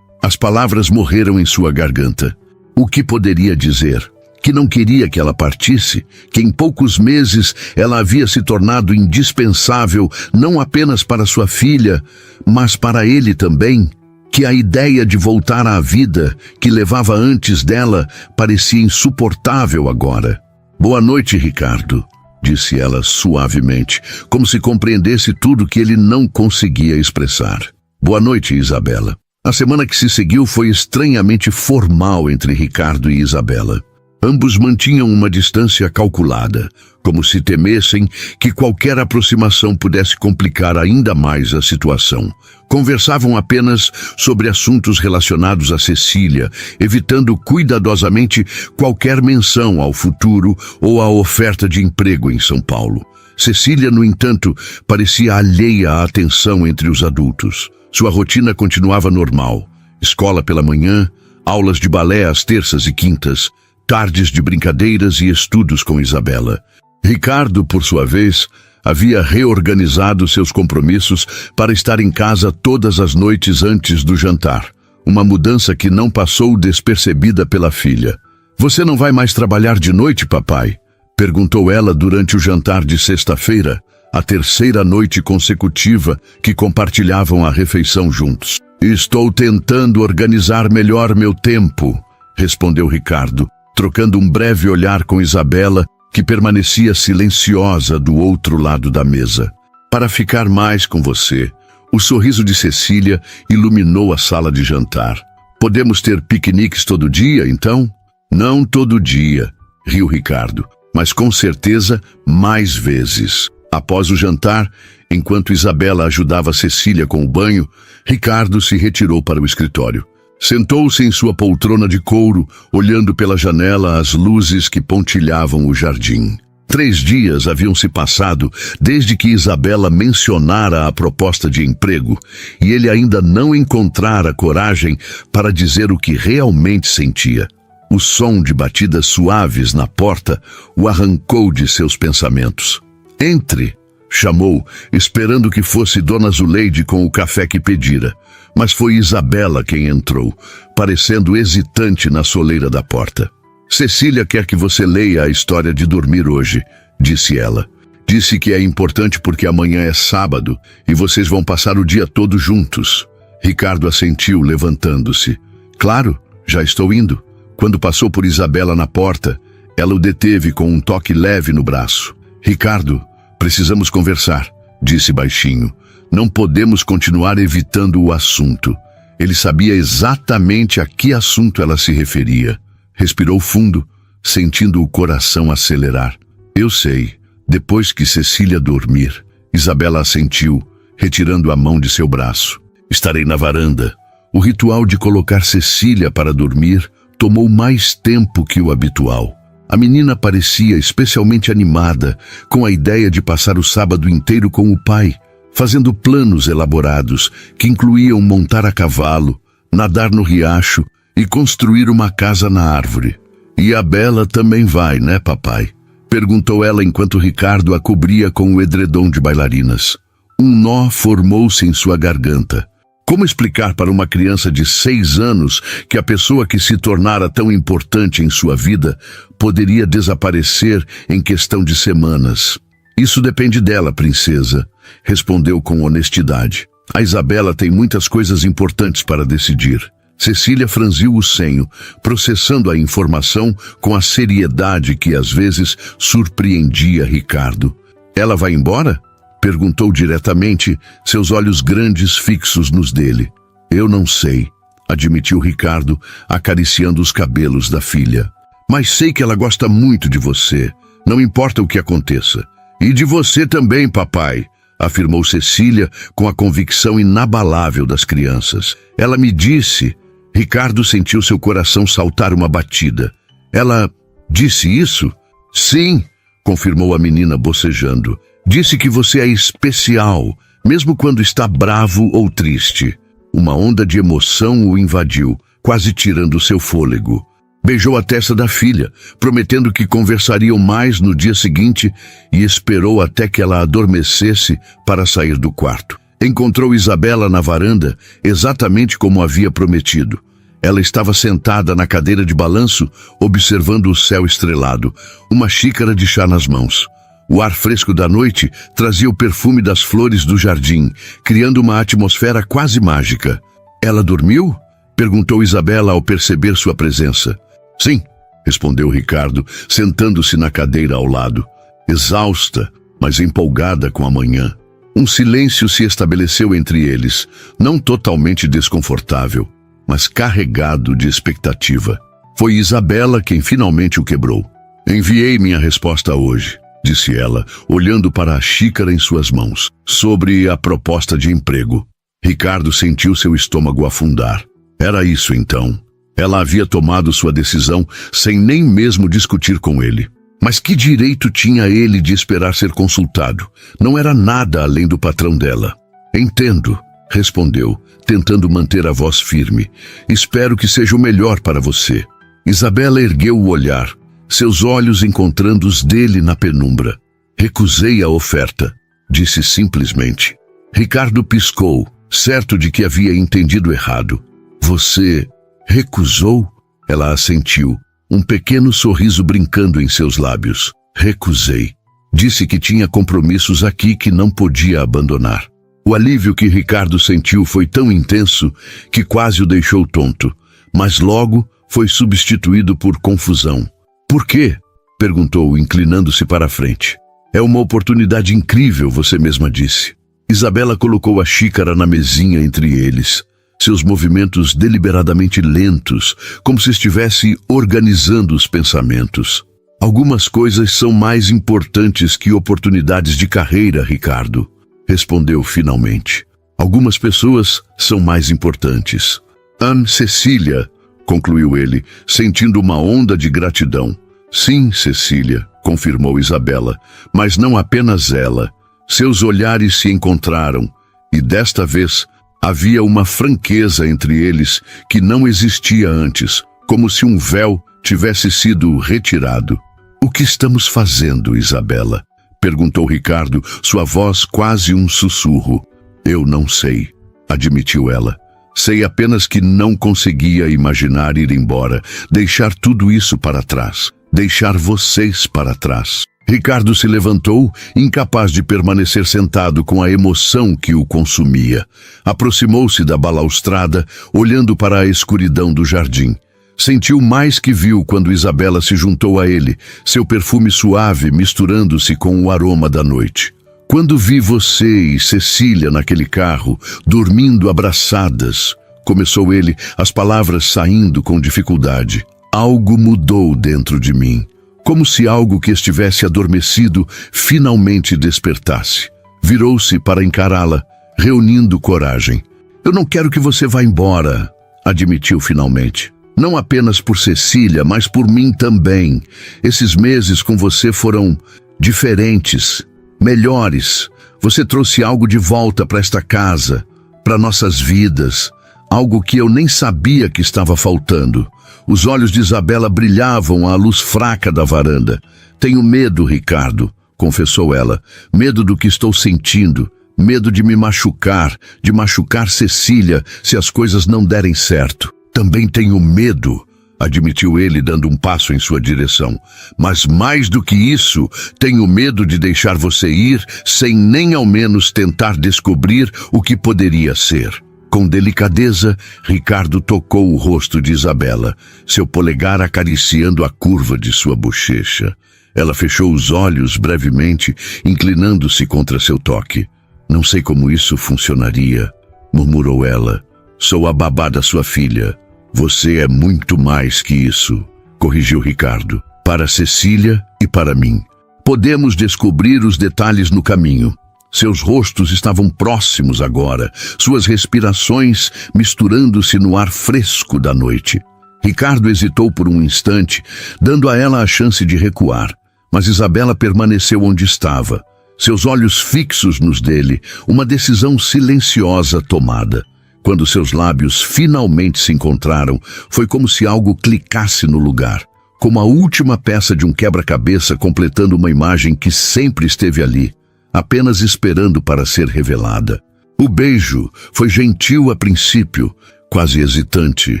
Speaker 1: As palavras morreram em sua garganta. O que poderia dizer? Que não queria que ela partisse, que em poucos meses ela havia se tornado indispensável não apenas para sua filha, mas para ele também, que a ideia de voltar à vida que levava antes dela parecia insuportável agora. "Boa noite, Ricardo", disse ela suavemente, como se compreendesse tudo que ele não conseguia expressar. "Boa noite, Isabela." A semana que se seguiu foi estranhamente formal entre Ricardo e Isabela. Ambos mantinham uma distância calculada, como se temessem que qualquer aproximação pudesse complicar ainda mais a situação. Conversavam apenas sobre assuntos relacionados a Cecília, evitando cuidadosamente qualquer menção ao futuro ou à oferta de emprego em São Paulo. Cecília, no entanto, parecia alheia à atenção entre os adultos. Sua rotina continuava normal. Escola pela manhã, aulas de balé às terças e quintas, tardes de brincadeiras e estudos com Isabela. Ricardo, por sua vez, havia reorganizado seus compromissos para estar em casa todas as noites antes do jantar. Uma mudança que não passou despercebida pela filha. "Você não vai mais trabalhar de noite, papai?" perguntou ela durante o jantar de sexta-feira, a terceira noite consecutiva que compartilhavam a refeição juntos. "Estou tentando organizar melhor meu tempo", respondeu Ricardo, trocando um breve olhar com Isabela, que permanecia silenciosa do outro lado da mesa. "Para ficar mais com você." O sorriso de Cecília iluminou a sala de jantar. "Podemos ter piqueniques todo dia, então?" "Não todo dia", riu Ricardo, "mas com certeza mais vezes." Após o jantar, enquanto Isabela ajudava Cecília com o banho, Ricardo se retirou para o escritório. Sentou-se em sua poltrona de couro, olhando pela janela as luzes que pontilhavam o jardim. 3 dias haviam se passado desde que Isabela mencionara a proposta de emprego, e ele ainda não encontrara coragem para dizer o que realmente sentia. O som de batidas suaves na porta o arrancou de seus pensamentos. "Entre", chamou, esperando que fosse Dona Zuleide com o café que pedira. Mas foi Isabela quem entrou, parecendo hesitante na soleira da porta. "Cecília quer que você leia a história de dormir hoje", disse ela. "Disse que é importante porque amanhã é sábado e vocês vão passar o dia todo juntos." Ricardo assentiu, levantando-se. "Claro, já estou indo." Quando passou por Isabela na porta, ela o deteve com um toque leve no braço. "Ricardo, precisamos conversar", disse baixinho. "Não podemos continuar evitando o assunto." Ele sabia exatamente a que assunto ela se referia. Respirou fundo, sentindo o coração acelerar. "Eu sei." Depois que Cecília dormir, Isabela assentiu, retirando a mão de seu braço. "Estarei na varanda." O ritual de colocar Cecília para dormir tomou mais tempo que o habitual. A menina parecia especialmente animada com a ideia de passar o sábado inteiro com o pai, fazendo planos elaborados que incluíam montar a cavalo, nadar no riacho e construir uma casa na árvore. "E a Bela também vai, né, papai?" perguntou ela enquanto Ricardo a cobria com o edredom de bailarinas. Um nó formou-se em sua garganta. Como explicar para uma criança de 6 anos que a pessoa que se tornara tão importante em sua vida poderia desaparecer em questão de semanas? "Isso depende dela, princesa", respondeu com honestidade. "A Isabela tem muitas coisas importantes para decidir." Cecília franziu o senho, processando a informação com a seriedade que às vezes surpreendia Ricardo. "Ela vai embora?" perguntou diretamente, seus olhos grandes fixos nos dele. "Eu não sei", admitiu Ricardo, acariciando os cabelos da filha. "Mas sei que ela gosta muito de você, não importa o que aconteça." "E de você também, papai", afirmou Cecília com a convicção inabalável das crianças. "Ela me disse..." Ricardo sentiu seu coração saltar uma batida. "Ela disse isso?" "Sim", confirmou a menina bocejando. "Disse que você é especial, mesmo quando está bravo ou triste." Uma onda de emoção o invadiu, quase tirando seu fôlego. Beijou a testa da filha, prometendo que conversariam mais no dia seguinte, e esperou até que ela adormecesse para sair do quarto. Encontrou Isabela na varanda, exatamente como havia prometido. Ela estava sentada na cadeira de balanço, observando o céu estrelado, uma xícara de chá nas mãos. O ar fresco da noite trazia o perfume das flores do jardim, criando uma atmosfera quase mágica. "Ela dormiu?" perguntou Isabela ao perceber sua presença. "Sim", respondeu Ricardo, sentando-se na cadeira ao lado, exausta, mas empolgada com a manhã. Um silêncio se estabeleceu entre eles, não totalmente desconfortável, mas carregado de expectativa. Foi Isabela quem finalmente o quebrou. Enviei minha resposta hoje, disse ela, olhando para a xícara em suas mãos, sobre a proposta de emprego. Ricardo sentiu seu estômago afundar. Era isso então. Ela havia tomado sua decisão sem nem mesmo discutir com ele. Mas que direito tinha ele de esperar ser consultado? Não era nada além do patrão dela. Entendo, respondeu, tentando manter a voz firme. Espero que seja o melhor para você. Isabela ergueu o olhar, seus olhos encontrando os dele na penumbra. Recusei a oferta, disse simplesmente. Ricardo piscou, certo de que havia entendido errado. Você recusou? Ela assentiu, um pequeno sorriso brincando em seus lábios. Recusei. Disse que tinha compromissos aqui que não podia abandonar. O alívio que Ricardo sentiu foi tão intenso que quase o deixou tonto, mas logo foi substituído por confusão. Por quê? Perguntou, inclinando-se para a frente. É uma oportunidade incrível, você mesma disse. Isabela colocou a xícara na mesinha entre eles, seus movimentos deliberadamente lentos, como se estivesse organizando os pensamentos. Algumas coisas são mais importantes que oportunidades de carreira, Ricardo, respondeu finalmente. Algumas pessoas são mais importantes. Anne Cecília, concluiu ele, sentindo uma onda de gratidão. Sim, Cecília, confirmou Isabela, mas não apenas ela. Seus olhares se encontraram, e desta vez havia uma franqueza entre eles que não existia antes, como se um véu tivesse sido retirado. O que estamos fazendo, Isabela? Perguntou Ricardo, sua voz quase um sussurro. Eu não sei, admitiu ela. Sei apenas que não conseguia imaginar ir embora, deixar tudo isso para trás, deixar vocês para trás. Ricardo se levantou, incapaz de permanecer sentado com a emoção que o consumia. Aproximou-se da balaustrada, olhando para a escuridão do jardim. Sentiu mais que viu quando Isabela se juntou a ele, seu perfume suave misturando-se com o aroma da noite. Quando vi você e Cecília naquele carro, dormindo abraçadas, começou ele, as palavras saindo com dificuldade. Algo mudou dentro de mim. Como se algo que estivesse adormecido finalmente despertasse. Virou-se para encará-la, reunindo coragem. Eu não quero que você vá embora, admitiu finalmente. Não apenas por Cecília, mas por mim também. Esses meses com você foram diferentes, melhores. Você trouxe algo de volta para esta casa, para nossas vidas. Algo que eu nem sabia que estava faltando. Os olhos de Isabela brilhavam à luz fraca da varanda. Tenho medo, Ricardo, confessou ela. Medo do que estou sentindo. Medo de me machucar, de machucar Cecília se as coisas não derem certo. Também tenho medo, admitiu ele dando um passo em sua direção. Mas mais do que isso, tenho medo de deixar você ir sem nem ao menos tentar descobrir o que poderia ser. Com delicadeza, Ricardo tocou o rosto de Isabela, seu polegar acariciando a curva de sua bochecha. Ela fechou os olhos brevemente, inclinando-se contra seu toque. Não sei como isso funcionaria, murmurou ela. Sou a babá da sua filha. Você é muito mais que isso, corrigiu Ricardo. Para Cecília e para mim. Podemos descobrir os detalhes no caminho. Seus rostos estavam próximos agora, suas respirações misturando-se no ar fresco da noite. Ricardo hesitou por um instante, dando a ela a chance de recuar, mas Isabela permaneceu onde estava, seus olhos fixos nos dele, uma decisão silenciosa tomada. Quando seus lábios finalmente se encontraram, foi como se algo clicasse no lugar, como a última peça de um quebra-cabeça completando uma imagem que sempre esteve ali, apenas esperando para ser revelada. O beijo foi gentil a princípio, quase hesitante,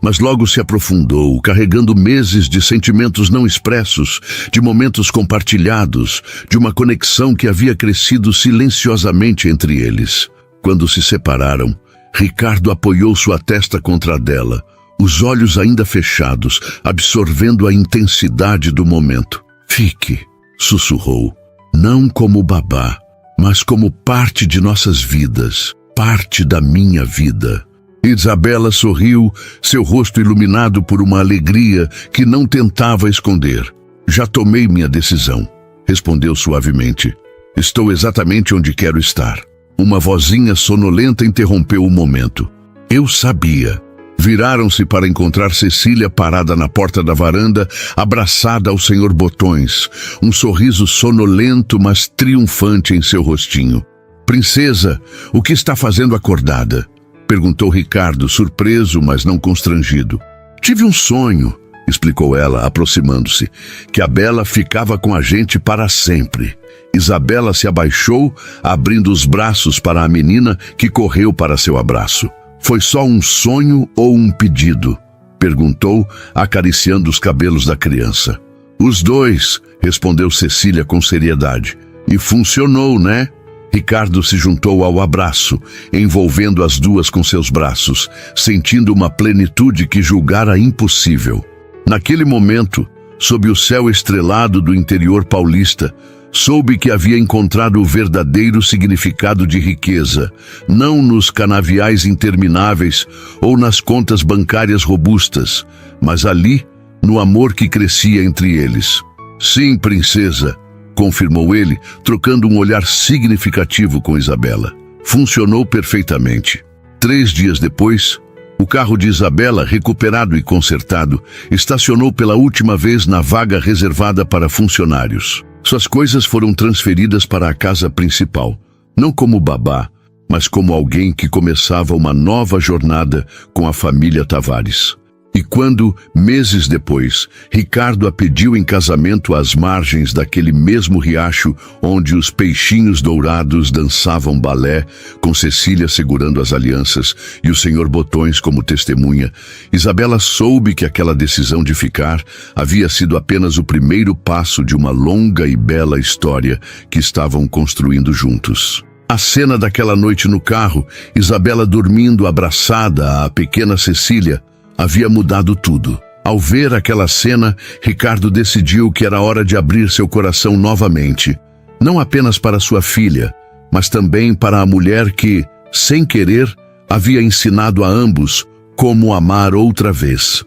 Speaker 1: mas logo se aprofundou, carregando meses de sentimentos não expressos, de momentos compartilhados, de uma conexão que havia crescido silenciosamente entre eles. Quando se separaram, Ricardo apoiou sua testa contra a dela, os olhos ainda fechados, absorvendo a intensidade do momento. Fique, sussurrou. Não como babá, mas como parte de nossas vidas, parte da minha vida. Isabela sorriu, seu rosto iluminado por uma alegria que não tentava esconder. Já tomei minha decisão, respondeu suavemente. Estou exatamente onde quero estar. Uma vozinha sonolenta interrompeu o momento. Eu sabia. Viraram-se para encontrar Cecília parada na porta da varanda, abraçada ao Sr. Botões, um sorriso sonolento, mas triunfante em seu rostinho. Princesa, o que está fazendo acordada? Perguntou Ricardo, surpreso, mas não constrangido. Tive um sonho, explicou ela, aproximando-se, que a Bela ficava com a gente para sempre. Isabela se abaixou, abrindo os braços para a menina, que correu para seu abraço. Foi só um sonho ou um pedido? Perguntou, acariciando os cabelos da criança. Os dois, respondeu Cecília com seriedade. E funcionou, né? Ricardo se juntou ao abraço, envolvendo as duas com seus braços, sentindo uma plenitude que julgara impossível. Naquele momento, sob o céu estrelado do interior paulista, soube que havia encontrado o verdadeiro significado de riqueza, não nos canaviais intermináveis ou nas contas bancárias robustas, mas ali, no amor que crescia entre eles. Sim, princesa, confirmou ele, trocando um olhar significativo com Isabela. Funcionou perfeitamente. 3 dias depois, o carro de Isabela, recuperado e consertado, estacionou pela última vez na vaga reservada para funcionários. Suas coisas foram transferidas para a casa principal, não como babá, mas como alguém que começava uma nova jornada com a família Tavares. E quando, meses depois, Ricardo a pediu em casamento às margens daquele mesmo riacho onde os peixinhos dourados dançavam balé, com Cecília segurando as alianças e o Sr. Botões como testemunha, Isabela soube que aquela decisão de ficar havia sido apenas o primeiro passo de uma longa e bela história que estavam construindo juntos. A cena daquela noite no carro, Isabela dormindo abraçada à pequena Cecília, havia mudado tudo. Ao ver aquela cena, Ricardo decidiu que era hora de abrir seu coração novamente, não apenas para sua filha, mas também para a mulher que, sem querer, havia ensinado a ambos como amar outra vez.